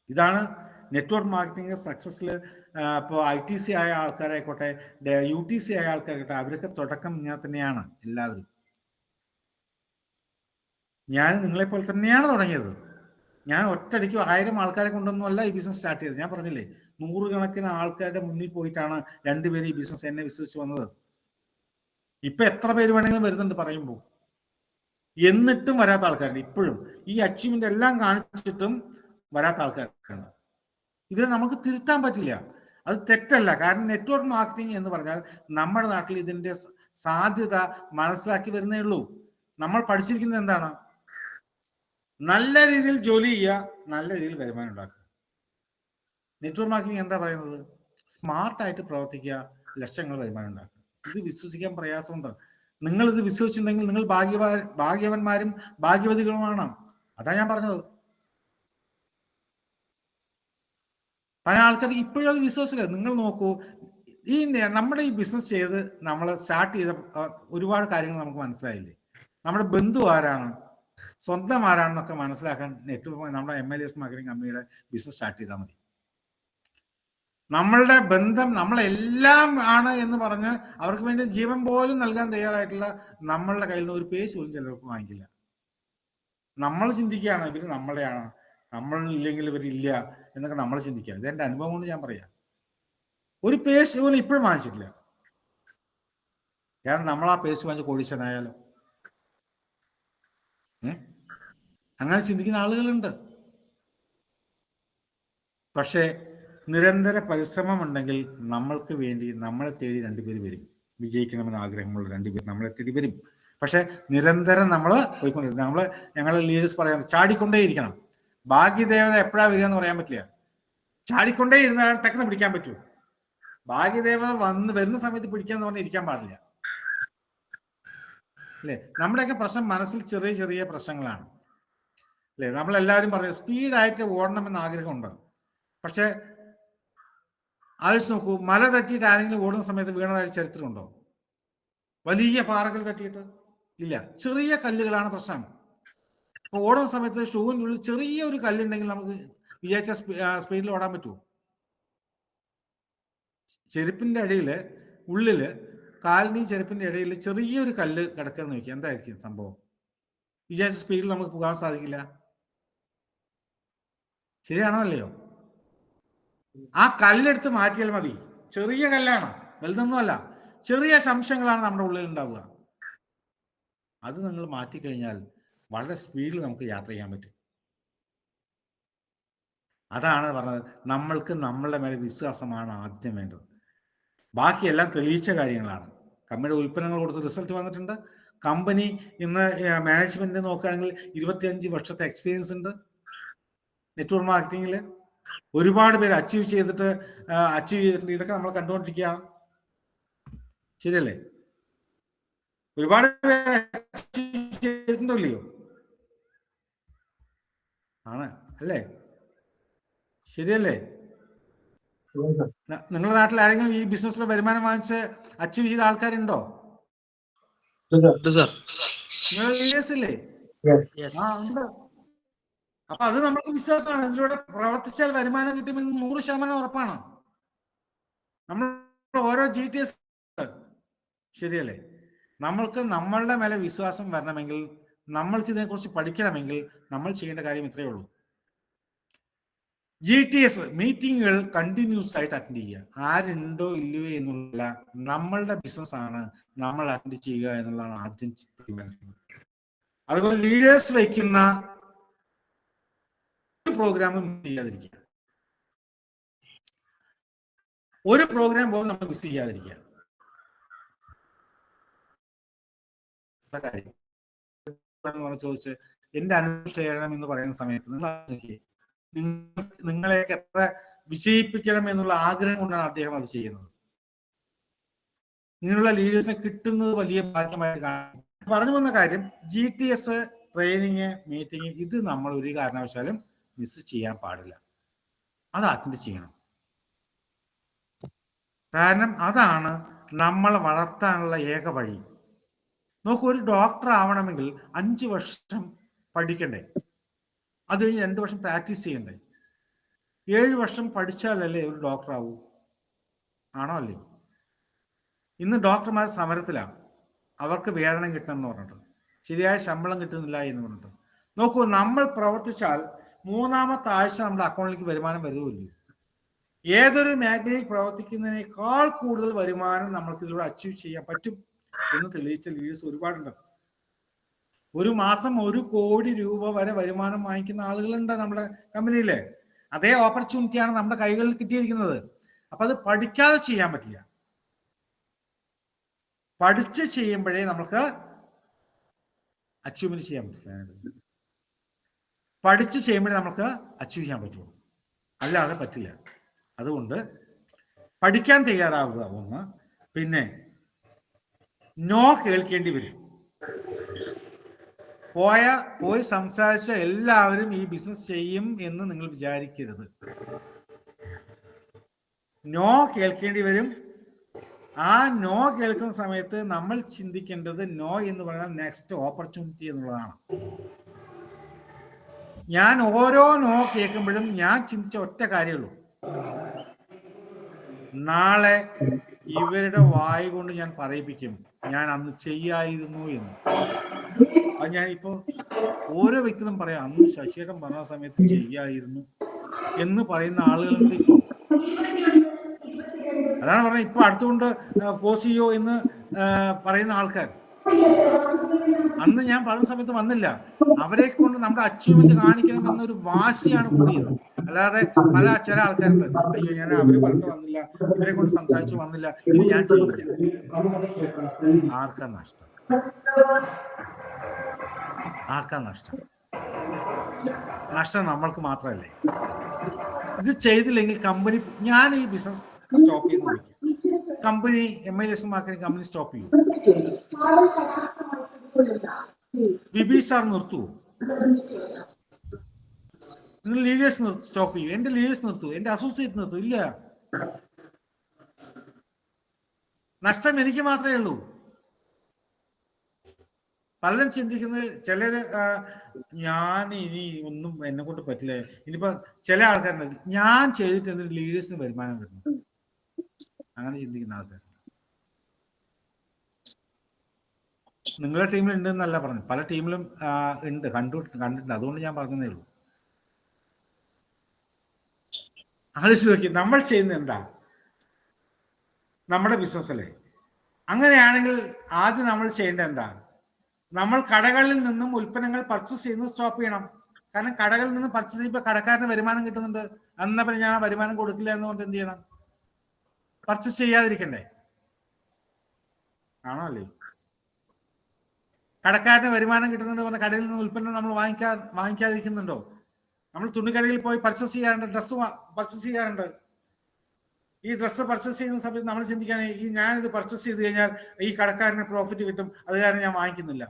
Speaker 1: ഇതാണ് നെറ്റ്വർക്ക് മാർക്കറ്റിംഗ് സക്സസ്സിൽ. ഇപ്പോൾ ITC ആയ ആൾക്കാരായിക്കോട്ടെ, UTC ആയ ആൾക്കാരായിക്കോട്ടെ, അവരൊക്കെ തുടക്കം ഇങ്ങനെ തന്നെയാണ്. എല്ലാവരും ഞാൻ നിങ്ങളെപ്പോലെ തന്നെയാണ് തുടങ്ങിയത്. ഞാൻ ഒറ്റയടിക്ക് 1000 ആൾക്കാരെ കൊണ്ടൊന്നുമല്ല ഈ ബിസിനസ് സ്റ്റാർട്ട് ചെയ്തത്. ഞാൻ പറഞ്ഞില്ലേ, 100 കണക്കിന് ആൾക്കാരുടെ മുന്നിൽ പോയിട്ടാണ് 2 പേര് ഈ ബിസിനസ് എന്നെ വിശ്വസിച്ച് വന്നത്. ഇപ്പൊ എത്ര പേര് വേണമെങ്കിലും വരുന്നുണ്ട് പറയുമ്പോൾ. എന്നിട്ടും വരാത്ത ആൾക്കാരുണ്ട്. ഇപ്പോഴും ഈ അച്ചീവ്മെന്റ് എല്ലാം കാണിച്ചിട്ടും വരാത്ത ആൾക്കാരുണ്ട്. ഇവരെ നമുക്ക് തിരുത്താൻ പറ്റില്ല. അത് തെറ്റല്ല. കാരണം നെറ്റ്വർക്ക് മാർക്കറ്റിംഗ് എന്ന് പറഞ്ഞാൽ നമ്മുടെ നാട്ടിൽ ഇതിന്റെ സാധ്യത മനസ്സിലാക്കി വരുന്നേ ഉള്ളൂ. നമ്മൾ പഠിച്ചിരിക്കുന്നത് എന്താണ്? നല്ല രീതിയിൽ ജോലി ചെയ്യുക, നല്ല രീതിയിൽ വരുമാനം ഉണ്ടാക്കുക. നെറ്റ്വർക്ക് മാർക്കറ്റിംഗ് എന്താ പറയുന്നത്? സ്മാർട്ടായിട്ട് പ്രവർത്തിക്കുക, ലക്ഷങ്ങൾ വരുമാനം ഉണ്ടാക്കുക. ഇത് വിശ്വസിക്കാൻ പ്രയാസമുണ്ട്. നിങ്ങൾ ഇത് വിശ്വസിച്ചിട്ടുണ്ടെങ്കിൽ നിങ്ങൾ ഭാഗ്യവന്മാരും ഭാഗ്യവതികളുമാണ്. അതാ ഞാൻ പറഞ്ഞത്. പല ആൾക്കാർക്ക് ഇപ്പോഴും അത് വിശ്വസിച്ചില്ല. നിങ്ങൾ നോക്കൂ, ഈ നമ്മുടെ ഈ ബിസിനസ് ചെയ്ത് നമ്മൾ സ്റ്റാർട്ട് ചെയ്ത ഒരുപാട് കാര്യങ്ങൾ നമുക്ക് മനസ്സിലായില്ലേ? നമ്മുടെ ബന്ധു ആരാണ്, സ്വന്തം ആരാണെന്നൊക്കെ മനസ്സിലാക്കാൻ നമ്മുടെ MLS മാർക്കറ്റിംഗ് കമ്പനിയുടെ ബിസിനസ് സ്റ്റാർട്ട് ചെയ്താൽ മതി. നമ്മളുടെ ബന്ധം നമ്മളെല്ലാം ആണ് എന്ന് പറഞ്ഞ് അവർക്ക് വേണ്ടി ജീവൻ പോലും നൽകാൻ തയ്യാറായിട്ടുള്ള നമ്മളുടെ കയ്യിൽ നിന്ന് ഒരു പേശ് പോലും ചിലർക്ക് വാങ്ങിക്കില്ല. നമ്മൾ ചിന്തിക്കുകയാണ് ഇവർ നമ്മുടെയാണ്, നമ്മളില്ലെങ്കിൽ ഇവരില്ല എന്നൊക്കെ നമ്മൾ ചിന്തിക്കുക. ഇതെന്റെ അനുഭവം കൊണ്ട് ഞാൻ പറയാം. ഒരു പേശ് പോലും ഇപ്പോഴും വാങ്ങിച്ചിട്ടില്ല. കാരണം നമ്മൾ ആ പേശ് വാങ്ങിച്ച് കോടീശ്വരനായാലോ? അങ്ങനെ ചിന്തിക്കുന്ന ആളുകളുണ്ട്. പക്ഷേ നിരന്തര പരിശ്രമം ഉണ്ടെങ്കിൽ നമ്മൾക്ക് വേണ്ടി നമ്മളെ തേടി 2 പേര് വരും. വിജയിക്കണമെന്ന് ആഗ്രഹമുള്ള 2 പേര് നമ്മളെ തേടി വരും. പക്ഷെ നിരന്തരം നമ്മൾ പോയിക്കൊണ്ടിരിക്കും. ഞങ്ങൾ ലീഡേഴ്സ് പറയാം, ചാടിക്കൊണ്ടേയിരിക്കണം. ഭാഗ്യദേവത എപ്പോഴാ വരിക എന്ന് പറയാൻ പറ്റില്ല. ചാടിക്കൊണ്ടേ ഇരുന്നാൽ ടെക്ന്ന് പിടിക്കാൻ പറ്റൂ. ഭാഗ്യദേവത വരുന്ന സമയത്ത് പിടിക്കാന്ന് പറഞ്ഞാൽ ഇരിക്കാൻ പാടില്ല അല്ലേ? നമ്മുടെയൊക്കെ പ്രശ്നം മനസ്സിൽ ചെറിയ ചെറിയ പ്രശ്നങ്ങളാണ് അല്ലേ? നമ്മളെല്ലാവരും പറയും സ്പീഡായിട്ട് ഓടണമെന്ന് ആഗ്രഹമുണ്ട്. പക്ഷെ ആലോചിച്ച് നോക്കൂ, മല തട്ടിയിട്ട് ആരെങ്കിലും ഓടുന്ന സമയത്ത് വീണതായിട്ട് ചരിത്രമുണ്ടോ? വലിയ പാറകൾ തട്ടിയിട്ട് ഇല്ല. ചെറിയ കല്ലുകളാണ് പ്രശ്നം. അപ്പൊ ഓടുന്ന സമയത്ത് ഷൂവിൻ്റെ ഉള്ളിൽ ചെറിയ ഒരു കല്ലുണ്ടെങ്കിൽ നമുക്ക് വിചാരിച്ച സ്പീഡിൽ ഓടാൻ പറ്റുമോ? ചെരുപ്പിന്റെ അടിയില് ഉള്ളില് കാലിന്റെയും ചെരുപ്പിന്റെ ഇടയിൽ ചെറിയൊരു കല്ല് കിടക്കുന്ന നോക്കി എന്തായിരിക്കും സംഭവം? വിചാരിച്ച സ്പീഡിൽ നമുക്ക് പോകാൻ സാധിക്കില്ല. ശരിയാണോ അല്ലയോ? ആ കല്ലെടുത്ത് മാറ്റിയാൽ മതി. ചെറിയ കല്ലാണ്, വലുതൊന്നുമല്ല. ചെറിയ സംശയങ്ങളാണ് നമ്മുടെ ഉള്ളിൽ ഉണ്ടാവുക. അത് നിങ്ങൾ മാറ്റിക്കഴിഞ്ഞാൽ വളരെ സ്പീഡിൽ നമുക്ക് യാത്ര ചെയ്യാൻ പറ്റും. അതാണ് പറഞ്ഞത്, നമ്മൾക്ക് നമ്മളുടെ മേലെ വിശ്വാസമാണ് ആദ്യം വേണ്ടത്. ബാക്കിയെല്ലാം തെളിയിച്ച കാര്യങ്ങളാണ്. കമ്പനിയുടെ ഉൽപ്പന്നങ്ങൾ കൊടുത്ത് റിസൾട്ട് വന്നിട്ടുണ്ട്. കമ്പനി ഇന്ന് മാനേജ്മെന്റ് നോക്കുകയാണെങ്കിൽ 25 വർഷത്തെ എക്സ്പീരിയൻസ് ഉണ്ട് നെറ്റ്വർക്ക് മാർക്കറ്റിംഗിൽ. ഒരുപാട് പേര് അച്ചീവ് ചെയ്തിട്ടുണ്ട്. ഇതൊക്കെ നമ്മൾ കണ്ടുകൊണ്ടിരിക്കുകയാണ്. ശരിയല്ലേ? ഒരുപാട് പേര് അച്ചീവ് ചെയ്തിട്ടുണ്ടോ ഇല്ലയോ? ആണ് അല്ലേ? ശരിയല്ലേ? നിങ്ങളുടെ നാട്ടിൽ ആരെങ്കിലും ഈ ബിസിനസ്സിലെ വരുമാനം വാങ്ങിച്ച് അച്ചീവ് ചെയ്ത ആൾക്കാരുണ്ടോ? നിങ്ങൾ ലീഡേഴ്സ് ഇല്ലേ? ആ ഉണ്ട്. അപ്പൊ അത് നമുക്ക് വിശ്വാസമാണ്. ഇതിലൂടെ പ്രവർത്തിച്ചാൽ വരുമാനം കിട്ടുമെന്ന് 100% ഉറപ്പാണ്. നമ്മൾ ഓരോ GTS ശരിയല്ലേ? നമ്മൾക്ക് നമ്മളുടെ മേലെ വിശ്വാസം വരണമെങ്കിൽ, നമ്മൾക്ക് ഇതിനെക്കുറിച്ച് പഠിക്കണമെങ്കിൽ നമ്മൾ ചെയ്യേണ്ട കാര്യം ഇത്രയേ ഉള്ളൂ. GTS മീറ്റിങ്ങുകൾ കണ്ടിന്യൂസ് ആയിട്ട് അറ്റൻഡ് ചെയ്യുക. ആരുണ്ടോ ഇല്ലയോ എന്നുള്ള നമ്മളുടെ ബിസിനസ് ആണ് നമ്മൾ അറ്റൻഡ് ചെയ്യുക എന്നുള്ളതാണ് ആദ്യം തീരുമാനിക്കുന്നത്. അതുപോലെ ലീഡേഴ്സ് വയ്ക്കുന്ന പ്രോഗ്രാമും ചെയ്യാതിരിക്കുക. ഒരു പ്രോഗ്രാം പോലും നമ്മൾ മിസ് ചെയ്യാതിരിക്കുക. എന്ന് ചോദിച്ച് എന്റെ അനുഭവം ഷെയർ ചെയ്യണം എന്ന് പറയുന്ന സമയത്ത് നിങ്ങളെയൊക്കെ എത്ര വിജയിപ്പിക്കണം എന്നുള്ള ആഗ്രഹം കൊണ്ടാണ് അദ്ദേഹം അത് ചെയ്യുന്നത്. ഇങ്ങനെയുള്ള ലീഡേഴ്സിനെ കിട്ടുന്നത് വലിയ ഭാഗ്യമായിട്ട് കാണും. പറഞ്ഞു വന്ന കാര്യം, GTS ട്രെയിനിങ് മീറ്റിംഗ് ഇത് നമ്മൾ ഒരു കാരണവശാലും മിസ് ചെയ്യാൻ പാടില്ല. അത് അറ്റൻഡ് ചെയ്യണം. കാരണം അതാണ് നമ്മളെ വളർത്താനുള്ള ഏക വഴി. നോക്കൂ, ഒരു ഡോക്ടർ ആവണമെങ്കിൽ 5 വർഷം പഠിക്കണ്ടേ, അത് കഴിഞ്ഞ് 2 വർഷം പ്രാക്ടീസ് ചെയ്യണ്ടേ, 7 വർഷം പഠിച്ചാലല്ലേ ഒരു ഡോക്ടർ ആവൂ? ആണോ അല്ലേ? ഇന്ന് ഡോക്ടർമാർ സമരത്തിലാണ്. അവർക്ക് വേതനം കിട്ടണം എന്ന് പറഞ്ഞിട്ട്, ശരിയായ ശമ്പളം കിട്ടുന്നില്ല എന്ന് പറഞ്ഞിട്ട്. നോക്കൂ, നമ്മൾ പ്രവർത്തിച്ചാൽ 3-ാമത്തെ ആഴ്ച നമ്മുടെ അക്കൗണ്ടിലേക്ക് വരുമാനം വരുമല്ലോ. ഏതൊരു മേഖലയിൽ പ്രവർത്തിക്കുന്നതിനേക്കാൾ കൂടുതൽ വരുമാനം നമ്മൾക്ക് ഇതിലൂടെ അച്ചീവ് ചെയ്യാൻ പറ്റും എന്ന് തെളിയിച്ച ലീഡേഴ്സ് ഒരുപാടുണ്ട്. ഒരു മാസം 1 കോടി രൂപ വരെ വരുമാനം വാങ്ങിക്കുന്ന ആളുകളുണ്ട് നമ്മുടെ കമ്പനിയിലെ. അതേ ഓപ്പർച്യൂണിറ്റിയാണ് നമ്മുടെ കൈകളിൽ കിട്ടിയിരിക്കുന്നത്. അപ്പൊ അത് പഠിക്കാതെ ചെയ്യാൻ പറ്റില്ല. പഠിച്ച് ചെയ്യുമ്പോഴേ നമുക്ക് അച്ചീവ്മെന്റ് ചെയ്യാൻ പറ്റും. പഠിച്ച് ചെയ്യുമ്പോഴേ നമുക്ക് അച്ചീവ് ചെയ്യാൻ പറ്റുള്ളൂ, അല്ലാതെ പറ്റില്ല. അതുകൊണ്ട് പഠിക്കാൻ തയ്യാറാവുക ഒന്ന്. പിന്നെ നോ കേൾക്കേണ്ടി വരും. പോയി സംസാരിച്ച എല്ലാവരും ഈ ബിസിനസ് ചെയ്യും എന്ന് നിങ്ങൾ വിചാരിക്കരുത്. നോ കേൾക്കേണ്ടി വരും. ആ നോ കേൾക്കുന്ന സമയത്ത് നമ്മൾ ചിന്തിക്കേണ്ടത് നോ എന്ന് പറഞ്ഞാൽ നെക്സ്റ്റ് ഓപ്പർച്യൂണിറ്റി എന്നുള്ളതാണ്. ഞാൻ ഓരോ നോ കേൾക്കുമ്പോഴും ഞാൻ ചിന്തിച്ച ഒറ്റ കാര്യമുള്ളൂ, നാളെ ഇവരുടെ വായ കൊണ്ട് ഞാൻ പറയിപ്പിക്കും ഞാൻ അന്ന് ചെയ്യായിരുന്നു എന്ന്. അത് ഞാൻ ഇപ്പോ ഓരോ വ്യക്തികളും പറയാം, അന്ന് ശശിയേട്ടൻ പറഞ്ഞ സമയത്ത് ചെയ്യായിരുന്നു എന്ന് പറയുന്ന ആളുകളുണ്ട് ഇപ്പൊ. അതാണ് പറഞ്ഞത്, ഇപ്പൊ അടുത്തുകൊണ്ട് പോസ്റ്റ് ചെയ്യോ എന്ന് പറയുന്ന ആൾക്കാർ. അന്ന് ഞാൻ പറഞ്ഞ സമയത്ത് വന്നില്ല. അവരെ കൊണ്ട് നമ്മുടെ അച്ചീവ്മെന്റ് കാണിക്കണം എന്നൊരു വാശിയാണ് കൂടിയത്. അല്ലാതെ ചില ആൾക്കാരുണ്ട്, അയ്യോ ഞാൻ അവര് പറഞ്ഞിട്ട് വന്നില്ല, ഇവരെ കൊണ്ട് സംസാരിച്ചു വന്നില്ല, ഇനി ഞാൻ ചെയ്യില്ല. ആർക്കാ നഷ്ടം? ആർക്കാ നഷ്ടം? നഷ്ടം നമ്മൾക്ക് മാത്രമല്ലേ. ഇത് ചെയ്തില്ലെങ്കിൽ കമ്പനി, ഞാൻ ഈ ബിസിനസ് സ്റ്റോപ്പ് ചെയ്യുന്ന വിളിക്കും, company MLS marketing company stop ചെയ്യും. വിബീഷ് സാർ നിർത്തുവോ? നിങ്ങൾ ലീഡേഴ്സ് സ്റ്റോപ്പ് ചെയ്യും. എന്റെ ലീഡേഴ്സ് നിർത്തൂ, എന്റെ അസോസിയേറ്റ് നിർത്തൂ? ഇല്ല. നഷ്ടം എനിക്ക് മാത്രമേ ഉള്ളൂ. പലരും ചിന്തിക്കുന്നത്, ചിലര് ഞാൻ ഇനി ഒന്നും എന്നെ കൊണ്ട് പറ്റില്ല. ഇനിയിപ്പോ ചില ആൾക്കാരുണ്ട്, ഞാൻ ചെയ്തിട്ട് എന്തെങ്കിലും ലീഡേഴ്സിന് വരുമാനം വരുന്നു, അങ്ങനെ ചിന്തിക്കുന്ന ആൾക്കാർ നിങ്ങളുടെ ടീമിൽ ഉണ്ട് എന്നല്ല പറഞ്ഞു, പല ടീമിലും ഉണ്ട്, കണ്ടിട്ടുണ്ട്. അതുകൊണ്ട് ഞാൻ പറഞ്ഞതേ ഉള്ളൂ. ആലോചിച്ച് നോക്കി, നമ്മൾ ചെയ്യുന്നത് എന്താ? നമ്മുടെ ബിസിനസ് അല്ലേ? അങ്ങനെയാണെങ്കിൽ ആദ്യം നമ്മൾ ചെയ്യേണ്ടത് എന്താ? നമ്മൾ കടകളിൽ നിന്നും ഉൽപ്പന്നങ്ങൾ പർച്ചേസ് ചെയ്യുന്നത് സ്റ്റോപ്പ് ചെയ്യണം. കാരണം കടകളിൽ നിന്ന് പർച്ചേസ് ചെയ്യുമ്പോൾ കടക്കാരന് വരുമാനം കിട്ടുന്നുണ്ട്. എന്നാ പിന്നെ ഞാൻ വരുമാനം കൊടുക്കില്ല എന്നുകൊണ്ട് എന്ത് ചെയ്യണം? പർച്ചേസ് ചെയ്യാതിരിക്കണ്ടേ? ആണോ അല്ലേ? കടക്കാരന് വരുമാനം കിട്ടുന്നുണ്ട് പറഞ്ഞ കടയിൽ നിന്ന് ഉൽപ്പന്നം നമ്മൾ വാങ്ങിക്കാതിരിക്കുന്നുണ്ടോ? നമ്മൾ തുണിക്കടയിൽ പോയി പർച്ചേസ് ചെയ്യാറുണ്ട്, ഡ്രസ്സ് പർച്ചേസ് ചെയ്യാറുണ്ട്. ഈ ഡ്രസ്സ് പർച്ചേസ് ചെയ്യുന്ന സമയത്ത് നമ്മൾ ചിന്തിക്കുകയാണെങ്കിൽ, ഞാനിത് പർച്ചേസ് ചെയ്ത് കഴിഞ്ഞാൽ ഈ കടക്കാരന് പ്രോഫിറ്റ് കിട്ടും, അത് കാരണം ഞാൻ വാങ്ങിക്കുന്നില്ല.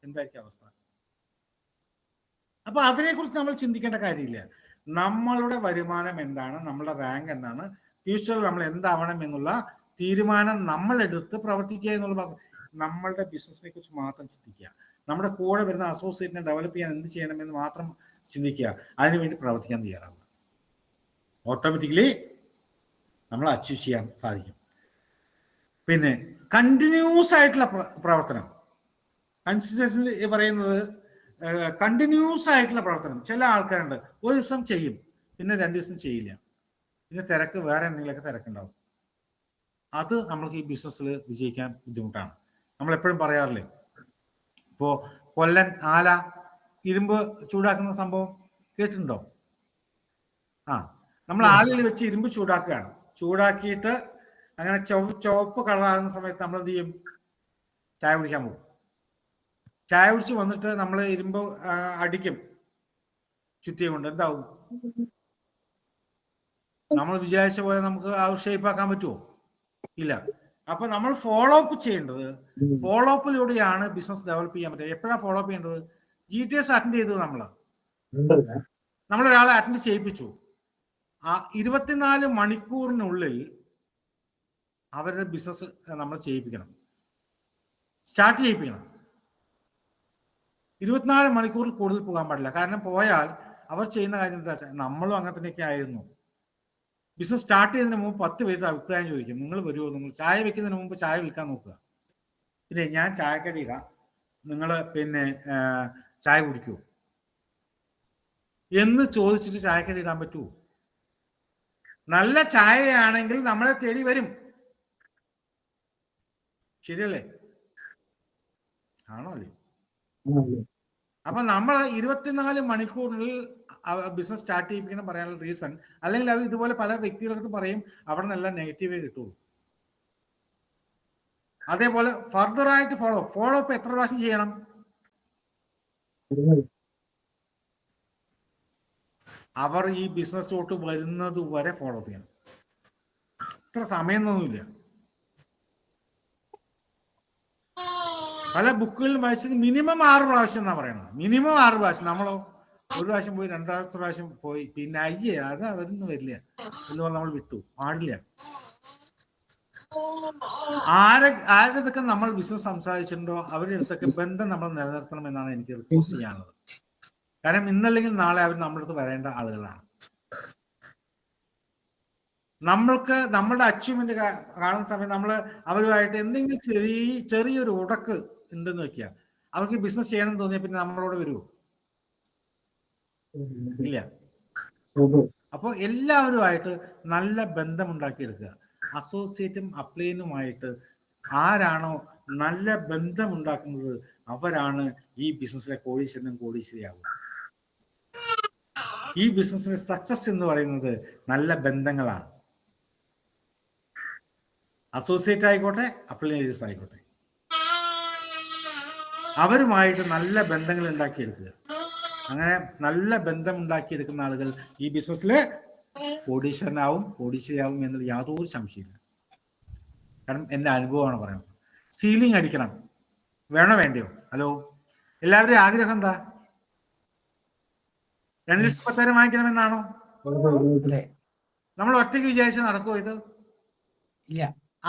Speaker 1: എന്തായിരിക്കും അവസ്ഥ? അപ്പൊ അതിനെക്കുറിച്ച് നമ്മൾ ചിന്തിക്കേണ്ട കാര്യമില്ല. നമ്മളുടെ വരുമാനം എന്താണ്, നമ്മളുടെ റാങ്ക് എന്താണ്, ഫ്യൂച്ചറിൽ നമ്മൾ എന്താവണം എന്നുള്ള തീരുമാനം നമ്മൾ എടുത്ത് പ്രവർത്തിക്കുക എന്നുള്ള, നമ്മളുടെ ബിസിനസിനെ കുറിച്ച് മാത്രം ചിന്തിക്കുക. നമ്മുടെ കൂടെ വരുന്ന അസോസിയേറ്റിനെ ഡെവലപ്പ് ചെയ്യാൻ എന്ത് ചെയ്യണമെന്ന് മാത്രം ചിന്തിക്കുക. അതിനുവേണ്ടി പ്രവർത്തിക്കാൻ തയ്യാറാവുക. ഓട്ടോമാറ്റിക്കലി നമ്മൾ അച്ചീവ് ചെയ്യാൻ സാധിക്കും. പിന്നെ കണ്ടിന്യൂസ് ആയിട്ടുള്ള പ്രവർത്തനം, കൺസിസ്റ്റൻസി പറയുന്നത് കണ്ടിന്യൂസ് ആയിട്ടുള്ള പ്രവർത്തനം. ചില ആൾക്കാരുണ്ട്, ഒരു ദിവസം ചെയ്യും, പിന്നെ 2 ദിവസം ചെയ്യില്ല, പിന്നെ തിരക്ക്, വേറെ എന്തെങ്കിലുമൊക്കെ തിരക്കുണ്ടാവും. അത് നമ്മൾക്ക് ഈ ബിസിനസ്സിൽ വിജയിക്കാൻ ബുദ്ധിമുട്ടാണ്. നമ്മൾ എപ്പോഴും പറയാറില്ലേ, ഇപ്പോ കൊല്ലൻ ആല ഇരുമ്പ് ചൂടാക്കുന്ന സംഭവം കേട്ടിട്ടുണ്ടോ? നമ്മൾ ആലയിൽ വെച്ച് ഇരുമ്പ് ചൂടാക്കുകയാണ്. ചൂടാക്കിയിട്ട് അങ്ങനെ ചുവപ്പ് കളറാകുന്ന സമയത്ത് നമ്മൾ എന്ത് ചെയ്യും? ചായ കുടിക്കാൻ പോകും. ചായ കുടിച്ച് വന്നിട്ട് നമ്മൾ ഇരുമ്പ് അടിക്കും ചുറ്റിയ കൊണ്ട്, എന്താവും? നമ്മൾ വിചാരിച്ച പോലെ നമുക്ക് ആ ഷേപ്പ് ആക്കാൻ പറ്റുമോ? ഇല്ല. അപ്പൊ നമ്മൾ ഫോളോ അപ്പ് ചെയ്യേണ്ടത്, ഫോളോ അപ്പിലൂടെയാണ് ബിസിനസ് ഡെവലപ്പ് ചെയ്യാൻ പറ്റുക. എപ്പോഴാണ് ഫോളോ അപ്പ് ചെയ്യേണ്ടത്? GTS അറ്റൻഡ് ചെയ്തത് നമ്മളൊരാളെ അറ്റൻഡ് ചെയ്യിപ്പിച്ചു, ആ 24 മണിക്കൂറിനുള്ളിൽ അവരുടെ ബിസിനസ് നമ്മൾ ചെയ്യിപ്പിക്കണം, സ്റ്റാർട്ട് ചെയ്യിപ്പിക്കണം. 24 മണിക്കൂറിൽ കൂടുതൽ പോകാൻ പാടില്ല. കാരണം പോയാൽ അവർ ചെയ്യുന്ന കാര്യം എന്താ വെച്ചാൽ, നമ്മളും അങ്ങനെ തന്നെയൊക്കെ ആയിരുന്നു. ബിസിനസ് സ്റ്റാർട്ട് ചെയ്യുന്നതിന് മുമ്പ് 10 പേരുടെ അഭിപ്രായം ചോദിക്കും. നിങ്ങൾ വരുമോ? നിങ്ങൾ ചായ വെക്കുന്നതിന് മുമ്പ് ചായ വിൽക്കാൻ നോക്കുക. പിന്നെ ഞാൻ ചായക്കടി ഇടാം, നിങ്ങൾ പിന്നെ ചായ കുടിക്കുമോ എന്ന് ചോദിച്ചിട്ട് ചായക്കടി ഇടാൻ പറ്റുമോ? നല്ല ചായയാണെങ്കിൽ നമ്മളെ തേടി വരും. ശരിയല്ലേ? ആണോ അല്ലേ? അപ്പൊ നമ്മൾ 24 മണിക്കൂറിനുള്ളിൽ ബിസിനസ് സ്റ്റാർട്ട് ചെയ്യിപ്പിക്കണം പറയാനുള്ള റീസൺ, അല്ലെങ്കിൽ അവർ ഇതുപോലെ പല വ്യക്തികളടുത്ത് പറയും, അവിടെ നിന്നെല്ലാം നെഗറ്റീവേ കിട്ടുള്ളൂ. അതേപോലെ ഫർദർ ആയിട്ട് ഫോളോ അപ്പ് എത്ര പ്രാവശ്യം ചെയ്യണം? അവർ ഈ ബിസിനസ്സിലോട്ട് വരുന്നത് വരെ ഫോളോ അപ്പ് ചെയ്യണം. ഇത്ര സമയമൊന്നുമില്ല. പല ബുക്കുകളിലും വായിച്ചത് മിനിമം 6 പ്രാവശ്യം എന്നാ പറയണത്. മിനിമം 6 പ്രാവശ്യം. നമ്മളോ ഒരു പ്രാവശ്യം പോയി, രണ്ടാമത്തെ പ്രാവശ്യം പോയി, പിന്നെ അത് അവരൊന്നും വരില്ല എന്ന് പറഞ്ഞ് നമ്മൾ വിട്ടു. പാടില്ല. ആരുടെ അടുത്തൊക്കെ നമ്മൾ ബിസിനസ് സംസാരിച്ചിട്ടുണ്ടോ അവരുടെ അടുത്തൊക്കെ ബന്ധം നമ്മൾ നിലനിർത്തണം എന്നാണ് എനിക്ക് റിക്വസ്റ്റ് ചെയ്യാനുള്ളത്. കാരണം ഇന്നല്ലെങ്കിൽ നാളെ അവർ നമ്മുടെ അടുത്ത് വരേണ്ട ആളുകളാണ്. നമ്മൾക്ക് നമ്മുടെ അച്ചീവ്മെന്റ് കാണുന്ന സമയം നമ്മൾ അവരുമായിട്ട് എന്തെങ്കിലും ചെറിയൊരു ഉടക്ക് ഉണ്ടെന്ന് വെക്കുക, അവർക്ക് ബിസിനസ് ചെയ്യണം തോന്നിയാൽ പിന്നെ നമ്മളോട് വരുമോ? ഇല്ല. അപ്പോൾ എല്ലാവരുമായിട്ട് നല്ല ബന്ധം ഉണ്ടാക്കിയെടുക്കുക. അസോസിയേറ്റും അപ്ലൈനുമായിട്ട് ആരാണോ നല്ല ബന്ധം ഉണ്ടാക്കുന്നത് അവരാണ് ഈ ബിസിനസ്സിലെ കോടീശ്വരനും കോടീശ്വരിയാകും. ഈ ബിസിനസ്സിലെ സക്സസ് എന്ന് പറയുന്നത് നല്ല ബന്ധങ്ങളാണ്. അസോസിയേറ്റ് ആയിക്കോട്ടെ, അപ്ലൈനേഴ്സ് ആയിക്കോട്ടെ, അവരുമായിട്ട് നല്ല ബന്ധങ്ങൾ ഉണ്ടാക്കിയെടുക്കുക. അങ്ങനെ നല്ല ബന്ധം ഉണ്ടാക്കിയെടുക്കുന്ന ആളുകൾ ഈ ബിസിനസ്സില് കോടീശ്വരനാവും, കോടീശ്വരിയാവും എന്നുള്ള യാതൊരു സംശയമില്ല. കാരണം എൻ്റെ അനുഭവമാണ് പറയുന്നത്. സീലിംഗ് അടിക്കണം, വേണോ വേണ്ടയോ? ഹലോ, എല്ലാവരുടെയും ആഗ്രഹം എന്താ? 2,10,000 വാങ്ങിക്കണമെന്നാണോ? നമ്മൾ ഒറ്റയ്ക്ക് വിചാരിച്ചാൽ നടക്കുമോ ഇത്?
Speaker 2: ഇല്ല.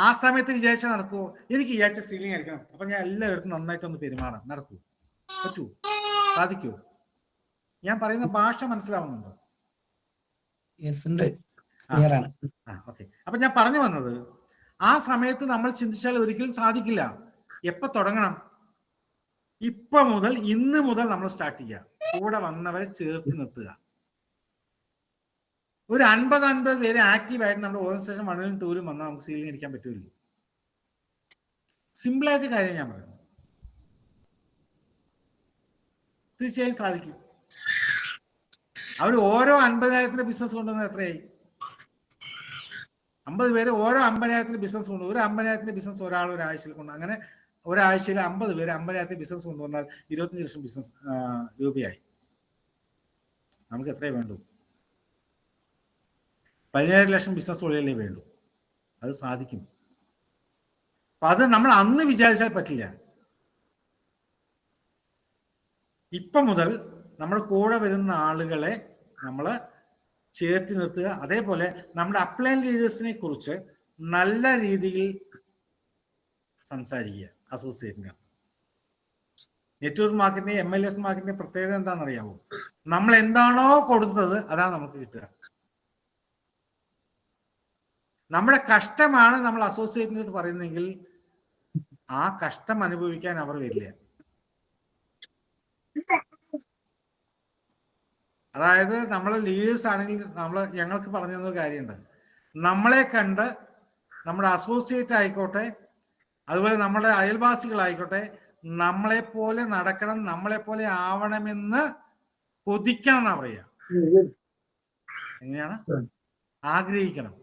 Speaker 1: ആ സമയത്ത് വിചാരിച്ചാൽ നടക്കുമോ? എനിക്ക് വിചാരിച്ച സീലിംഗ് അടിക്കണം, അപ്പൊ ഞാൻ എല്ലായിടത്തും നന്നായിട്ടൊന്ന് പെരുമാറാം, നടക്കൂ? പറ്റൂ? സാധിക്കുമോ? ഞാൻ പറയുന്ന ഭാഷ മനസ്സിലാവുന്നുണ്ടോ? ഓക്കെ. അപ്പൊ ഞാൻ പറഞ്ഞു വന്നത്, ആ സമയത്ത് നമ്മൾ ചിന്തിച്ചാൽ ഒരിക്കലും സാധിക്കില്ല. എപ്പോ തുടങ്ങണം? ഇപ്പൊ മുതൽ, ഇന്ന് മുതൽ നമ്മൾ സ്റ്റാർട്ട് ചെയ്യുക. കൂടെ വന്നവരെ ചേർത്ത് നിർത്തുക. ഒരു 50 പേര് ആക്റ്റീവായിട്ട് നമ്മുടെ ഓർഗനൈസേഷൻ 1 ലും 2 ലും വന്നാൽ നമുക്ക് സീലിംഗ് അടിക്കാൻ പറ്റൂല്ലോ. സിമ്പിളായിട്ട് കാര്യം ഞാൻ പറയുന്നു, തീർച്ചയായും സാധിക്കും. അവർ ഓരോ 50,000 ബിസിനസ് കൊണ്ടുവന്നത് എത്രയായി? 50 പേര് ഓരോ 50,000 ബിസിനസ് കൊണ്ടു. ഒരു 50,000 ബിസിനസ് ഒരാൾ ഒരാഴ്ചയിൽ കൊണ്ട്, അങ്ങനെ ഒരാഴ്ചയിൽ 50 പേര് 50,000 ബിസിനസ് കൊണ്ടുവന്നാൽ 25 ലക്ഷം ബിസിനസ് രൂപയായി. നമുക്ക് എത്രയേ വേണ്ടു? 17 ലക്ഷം ബിസിനസ് ഉള്ളിലേ വേണ്ടു. അത് സാധിക്കും. അപ്പൊ അത് നമ്മൾ അന്ന് വിചാരിച്ചാൽ പറ്റില്ല. ഇപ്പൊ മുതൽ നമ്മുടെ കൂടെ വരുന്ന ആളുകളെ നമ്മൾ ചേർത്തി നിർത്തുക. അതേപോലെ നമ്മുടെ അപ്ലൈൻ ലീഡേഴ്സിനെ കുറിച്ച് നല്ല രീതിയിൽ സംസാരിക്കുക. അസോസിയേറ്റിന് നെറ്റ്വർക്ക് മാർക്കറ്റിന്റെ MLS മാർക്കറ്റിന്റെ പ്രത്യേകത എന്താണെന്നറിയാമോ? നമ്മൾ എന്താണോ കൊടുത്തത് അതാണ് നമുക്ക് കിട്ടുക. നമ്മുടെ കഷ്ടമാണ് നമ്മൾ അസോസിയേറ്റിന് അടുത്ത് പറയുന്നതെങ്കിൽ ആ കഷ്ടം അനുഭവിക്കാൻ അവർ വരില്ല. അതായത് നമ്മൾ ലീഡേഴ്സ് ആണെങ്കിൽ ഞങ്ങൾക്ക് പറഞ്ഞു തന്നൊരു കാര്യമുണ്ട്. നമ്മളെ കണ്ട് നമ്മുടെ അസോസിയേറ്റ് ആയിക്കോട്ടെ, അതുപോലെ നമ്മുടെ അയൽവാസികളായിക്കോട്ടെ, നമ്മളെപ്പോലെ നടക്കണം, നമ്മളെപ്പോലെ ആവണമെന്ന് കൊതിക്കണം എന്നാ പറയാ. എങ്ങനെയാണ്? ആഗ്രഹിക്കണം.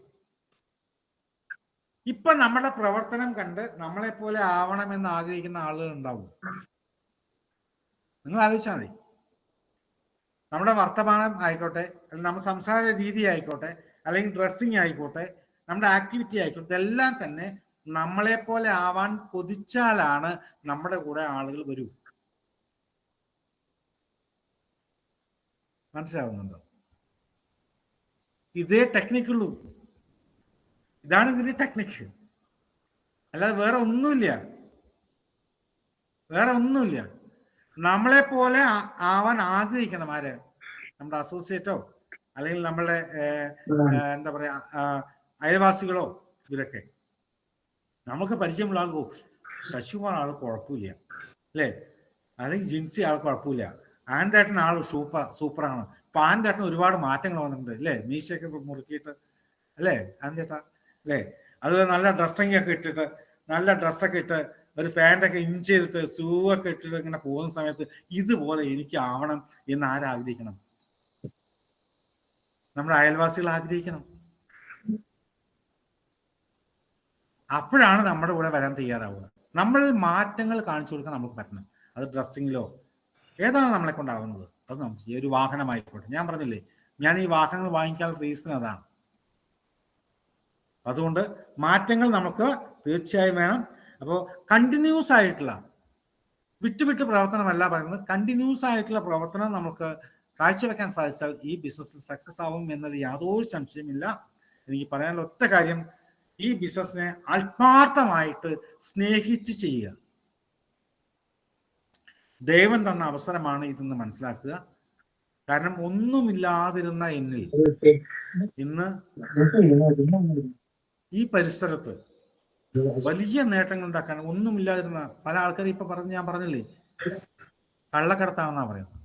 Speaker 1: ഇപ്പൊ നമ്മുടെ പ്രവർത്തനം കണ്ട് നമ്മളെപ്പോലെ ആവണമെന്ന് ആഗ്രഹിക്കുന്ന ആളുകൾ ഉണ്ടാവും. നിങ്ങൾ ആലോചിച്ചാൽ മതി. നമ്മുടെ വർത്തമാനം ആയിക്കോട്ടെ, അല്ലെങ്കിൽ നമ്മുടെ സംസാര രീതി ആയിക്കോട്ടെ, അല്ലെങ്കിൽ ഡ്രസ്സിങ് ആയിക്കോട്ടെ, നമ്മുടെ ആക്ടിവിറ്റി ആയിക്കോട്ടെ, ഇതെല്ലാം തന്നെ നമ്മളെപ്പോലെ ആവാൻ കൊതിച്ചാലാണ് നമ്മുടെ കൂടെ ആളുകൾ വരൂ. മനസ്സിലാവുന്നുണ്ടോ? ഇതേ ടെക്നിക്കുള്ളൂ. ഇതാണ് ഇതിന്റെ ടെക്നിക്ക്, അല്ലാതെ വേറെ ഒന്നുമില്ല. വേറെ ഒന്നുമില്ല. നമ്മളെപ്പോലെ ആവാൻ ആഗ്രഹിക്കണം. ആര്? നമ്മുടെ അസോസിയേറ്റോ അല്ലെങ്കിൽ നമ്മളുടെ എന്താ പറയാ അയൽവാസികളോ, ഇവരൊക്കെ നമുക്ക് പരിചയമുള്ള ആൾ പോകും. ശശികുമാർ ആൾ കുഴപ്പമില്ല അല്ലേ, അല്ലെങ്കിൽ ജിൻസി ആൾ കുഴപ്പമില്ല, ആൻഡേട്ടൻ ആൾ സൂപ്പറാണ്. ഇപ്പൊ ആൻഡേട്ടൻ ഒരുപാട് മാറ്റങ്ങൾ വന്നിട്ടുണ്ട് അല്ലേ, മീശയൊക്കെ മുറുക്കിയിട്ട് അല്ലേ ആൻഡേട്ടാ അല്ലേ, അതുപോലെ നല്ല ഡ്രസ്സിങ് ഒക്കെ ഇട്ടിട്ട്, നല്ല ഡ്രസ്സൊക്കെ ഇട്ട്, ഒരു പാൻറ്റൊക്കെ ഇൻ ചെയ്തിട്ട്, ഷൂ ഒക്കെ ഇട്ടിട്ട് ഇങ്ങനെ പോകുന്ന സമയത്ത് ഇതുപോലെ എനിക്ക് ആവണം എന്ന് ആരാഗ്രഹിക്കണം? നമ്മുടെ അയൽവാസികൾ ആഗ്രഹിക്കണം. അപ്പോഴാണ് നമ്മുടെ കൂടെ വരാൻ തയ്യാറാവുക. നമ്മൾ മാറ്റങ്ങൾ കാണിച്ചു കൊടുക്കാൻ നമുക്ക് പറ്റണം. അത് ഡ്രസ്സിങ്ങിലോ ഏതാണ് നമ്മളെ കൊണ്ടാവുന്നത് അത് നമുക്ക് ചെയ്യാം. ഒരു വാഹനമായിക്കോട്ടെ, ഞാൻ പറഞ്ഞില്ലേ, ഞാൻ ഈ വാഹനങ്ങൾ വാങ്ങിക്കാനുള്ള റീസൺ അതാണ്. അതുകൊണ്ട് മാറ്റങ്ങൾ നമുക്ക് തീർച്ചയായും വേണം. അപ്പോൾ കണ്ടിന്യൂസ് ആയിട്ടുള്ള വിട്ടുവിട്ട് പ്രവർത്തനമല്ല പറയുന്നത്, കണ്ടിന്യൂസ് ആയിട്ടുള്ള പ്രവർത്തനം നമുക്ക് കാഴ്ചവെക്കാൻ സാധിച്ചാൽ ഈ ബിസിനസ് സക്സസ് ആവും എന്നതിൽ യാതൊരു സംശയമില്ല. എനിക്ക് പറയാനുള്ള ഒറ്റ കാര്യം, ഈ ബിസിനസ്സിനെ ആത്മാർത്ഥമായിട്ട് സ്നേഹിച്ച് ചെയ്യുക. ദൈവം തന്ന അവസരമാണ് ഇതെന്ന് മനസ്സിലാക്കുക. കാരണം ഒന്നുമില്ലാതിരുന്ന എന്നിൽ ഇന്ന് ഈ പരിസരത്ത് വലിയ നേട്ടങ്ങൾ ഉണ്ടാക്കാൻ ഒന്നുമില്ലാതിരുന്ന പല ആൾക്കാരും ഇപ്പൊ ഞാൻ പറഞ്ഞില്ലേ, കള്ളക്കടത്താണെന്നാ പറയുന്നത്.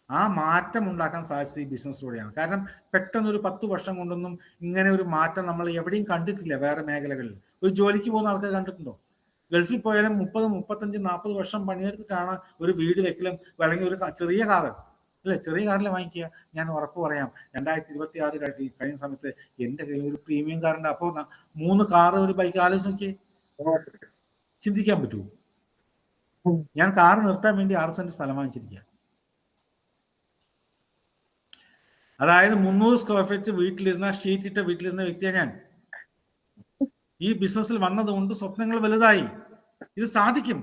Speaker 1: ആ മാറ്റം ഉണ്ടാക്കാൻ സാധിച്ചത് ഈ ബിസിനസ്സിലൂടെയാണ്. കാരണം പെട്ടെന്നൊരു 10 വർഷം കൊണ്ടൊന്നും ഇങ്ങനെ ഒരു മാറ്റം നമ്മൾ എവിടെയും കണ്ടിട്ടില്ല. വേറെ മേഖലകളിൽ ഒരു ജോലിക്ക് പോകുന്ന ആൾക്കാർ കണ്ടിട്ടുണ്ടോ? ഗൾഫിൽ പോയാലും 30, 35, 40 വർഷം പണിയെടുത്തിട്ടാണ് ഒരു വീട് വെക്കലും, അല്ലെങ്കിൽ ഒരു ചെറിയ കാറ് അല്ലെ, ചെറിയ കാറിൽ വാങ്ങിക്കുക. ഞാൻ ഉറപ്പ് പറയാം, 2026 കഴിഞ്ഞ സമയത്ത് എൻ്റെ കയ്യിൽ ഒരു പ്രീമിയം കാറുണ്ട്. അപ്പോൾ 3 കാറ് ഒരു ബൈക്ക് ആലോചിച്ച് നോക്കിയേ, ചിന്തിക്കാൻ പറ്റുമോ? ഞാൻ കാറ് നിർത്താൻ വേണ്ടി 6 സെന്റ് സ്ഥലം വാങ്ങിച്ചിരിക്കുക. അതായത് 300 സ്ക്വയർ ഫീറ്റ് വീട്ടിലിരുന്ന, ഷീറ്റിട്ട വീട്ടിലിരുന്ന വ്യക്തിയാണ് ഞാൻ. ഈ ബിസിനസ്സിൽ വന്നതുകൊണ്ട് സ്വപ്നങ്ങൾ വലുതായി. ഇത്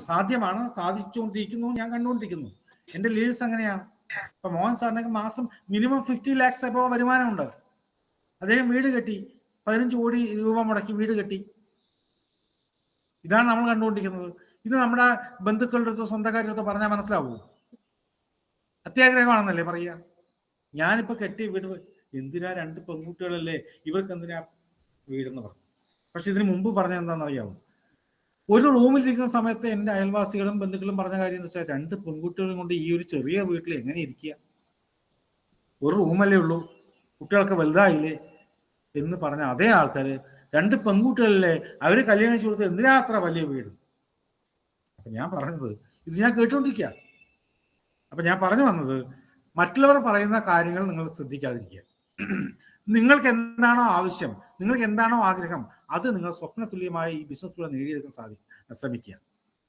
Speaker 1: സാധ്യമാണ്, സാധിച്ചുകൊണ്ടിരിക്കുന്നു, ഞാൻ കണ്ടുകൊണ്ടിരിക്കുന്നു. എൻ്റെ ലീഡ്സ് അങ്ങനെയാണ്. ഇപ്പൊ മോഹൻ സാറിനൊക്കെ മാസം മിനിമം 50 lakhs എബോ വരുമാനമുണ്ട്. അദ്ദേഹം വീട് കെട്ടി, 15 കോടി രൂപ മുടക്കി വീട് കെട്ടി. ഇതാണ് നമ്മൾ കണ്ടുകൊണ്ടിരിക്കുന്നത്. ഇത് നമ്മുടെ ബന്ധുക്കളുടെ അടുത്തോ സ്വന്തക്കാരുടെ അടുത്തോ പറഞ്ഞാൽ മനസ്സിലാവൂ? അത്യാഗ്രഹമാണെന്നല്ലേ പറയുക. ഞാനിപ്പോ കെട്ടി വീട്, എന്തിനാ 2 പെൺകുട്ടികളല്ലേ, ഇവർക്ക് എന്തിനാ വീടെന്ന് പറഞ്ഞു. പക്ഷെ ഇതിന് മുമ്പ് പറഞ്ഞ എന്താണെന്നറിയാമോ? ഒരു റൂമിലിരിക്കുന്ന സമയത്ത് എൻ്റെ അയൽവാസികളും ബന്ധുക്കളും പറഞ്ഞ കാര്യം എന്ന് വെച്ചാൽ, 2 പെൺകുട്ടികളും കൊണ്ട് ഈ ഒരു ചെറിയ വീട്ടിൽ എങ്ങനെ ഇരിക്കുക, ഒരു റൂമല്ലേ ഉള്ളൂ, കുട്ടികളൊക്കെ വലുതായില്ലേ എന്ന് പറഞ്ഞ അതേ ആൾക്കാർ 2 പെൺകുട്ടികളല്ലേ, അവര് കല്യാണം കഴിച്ചു കൊടുത്ത് എന്തിനാ അത്ര വലിയ വീട്? അപ്പൊ ഞാൻ പറഞ്ഞത്, ഇത് ഞാൻ കേട്ടുകൊണ്ടിരിക്കുക. അപ്പൊ ഞാൻ പറഞ്ഞു വന്നത്, മറ്റുള്ളവർ പറയുന്ന കാര്യങ്ങൾ നിങ്ങൾ ശ്രദ്ധിക്കാതിരിക്കുക. നിങ്ങൾക്ക് എന്താണോ ആവശ്യം, നിങ്ങൾക്ക് എന്താണോ ആഗ്രഹം, അത് നിങ്ങൾ സ്വപ്നതുല്യമായി ഈ ബിസിനസ്സിലൂടെ നേടിയെടുക്കാൻ ശ്രമിക്കുക.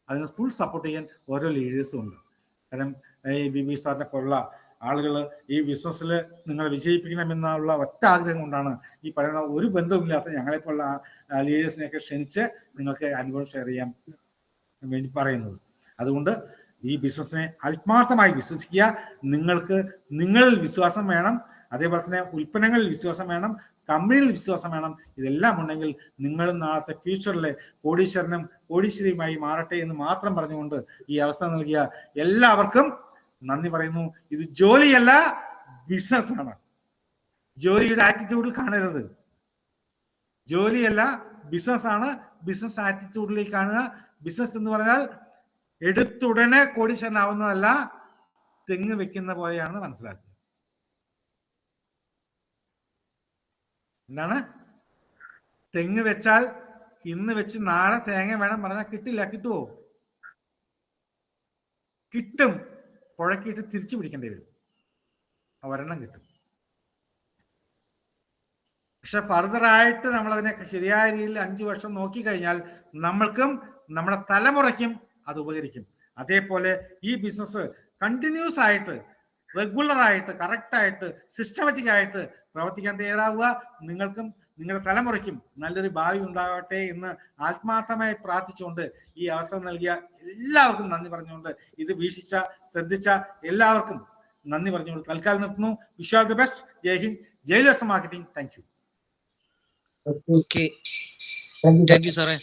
Speaker 1: അതിന് ഫുൾ സപ്പോർട്ട് ചെയ്യാൻ ഓരോ ലീഡേഴ്സും ഉണ്ട്. കാരണം ഈ ബിബി സാറിനെ പോലുള്ള ആളുകൾ ഈ ബിസിനസ്സിൽ നിങ്ങൾ വിജയിപ്പിക്കണമെന്നുള്ള ഒറ്റ ആഗ്രഹം കൊണ്ടാണ് ഈ പറയുന്ന ഒരു ബന്ധവുമില്ലാത്ത ഞങ്ങളെപ്പോലുള്ള ലീഡേഴ്സിനെയൊക്കെ ക്ഷണിച്ച് നിങ്ങൾക്ക് അനുഭവം ഷെയർ ചെയ്യാൻ വേണ്ടി പറയുന്നത്. അതുകൊണ്ട് ഈ ബിസിനസ്സിനെ ആത്മാർത്ഥമായി വിശ്വസിക്കുക. നിങ്ങൾക്ക് നിങ്ങളിൽ വിശ്വാസം വേണം, അതേപോലെ തന്നെ ഉൽപ്പന്നങ്ങളിൽ വിശ്വാസം വേണം, കമ്പനിയിൽ വിശ്വാസം വേണം. ഇതെല്ലാം ഉണ്ടെങ്കിൽ നിങ്ങൾ നാളത്തെ ഫ്യൂച്ചറിലെ കോടീശ്വരനും കോടീശ്വരിയുമായി മാറട്ടെ എന്ന് മാത്രം പറഞ്ഞുകൊണ്ട് ഈ അവസ്ഥ നൽകിയ എല്ലാവർക്കും നന്ദി പറയുന്നു. ഇത് ജോലിയല്ല, ബിസിനസ്സാണ്. ജോലിയുടെ ആറ്റിറ്റ്യൂഡിൽ കാണരുത്. ജോലിയല്ല, ബിസിനസ്സാണ്. ബിസിനസ് ആറ്റിറ്റ്യൂഡിലേക്ക് കാണുക. ബിസിനസ് എന്ന് പറഞ്ഞാൽ എടുത്തുടനെ കോടീശ്വരനാവുന്നതല്ല, തെങ്ങ് വെക്കുന്ന പോലെയാണെന്ന് മനസ്സിലാക്കുക. എന്താണ്? തെങ്ങ് വെച്ചാൽ ഇന്ന് വെച്ച് നാളെ തേങ്ങ വേണം പറഞ്ഞാൽ കിട്ടില്ല. കിട്ടുമോ? കിട്ടും. പുഴക്കിയിട്ട് തിരിച്ചു പിടിക്കേണ്ടി വരും. ഒരെണ്ണം കിട്ടും. പക്ഷെ ഫർദറായിട്ട് നമ്മളതിനെ ശരിയായ രീതിയിൽ 5 വർഷം നോക്കിക്കഴിഞ്ഞാൽ നമ്മൾക്കും നമ്മുടെ തലമുറയ്ക്കും അത് ഉപകരിക്കും. അതേപോലെ ഈ ബിസിനസ് കണ്ടിന്യൂസ് ആയിട്ട്, റെഗുലറായിട്ട്, കറക്റ്റായിട്ട്, സിസ്റ്റമാറ്റിക് ആയിട്ട് പ്രവർത്തിക്കാൻ തയ്യാറാവുക. നിങ്ങൾക്കും നിങ്ങളുടെ തലമുറയ്ക്കും നല്ലൊരു ഭാവി ഉണ്ടാകട്ടെ എന്ന് ആത്മാർത്ഥമായി പ്രാർത്ഥിച്ചുകൊണ്ട് ഈ അവസരം നൽകിയ എല്ലാവർക്കും നന്ദി പറഞ്ഞുകൊണ്ട്, ഇത് വീക്ഷിച്ച ശ്രദ്ധിച്ച എല്ലാവർക്കും നന്ദി പറഞ്ഞുകൊണ്ട് തൽക്കാലം നിർത്തുന്നു. Wish you all the best. Jai Hind. Jai marketing. Thank you.
Speaker 2: Okay, thank you സാറേ.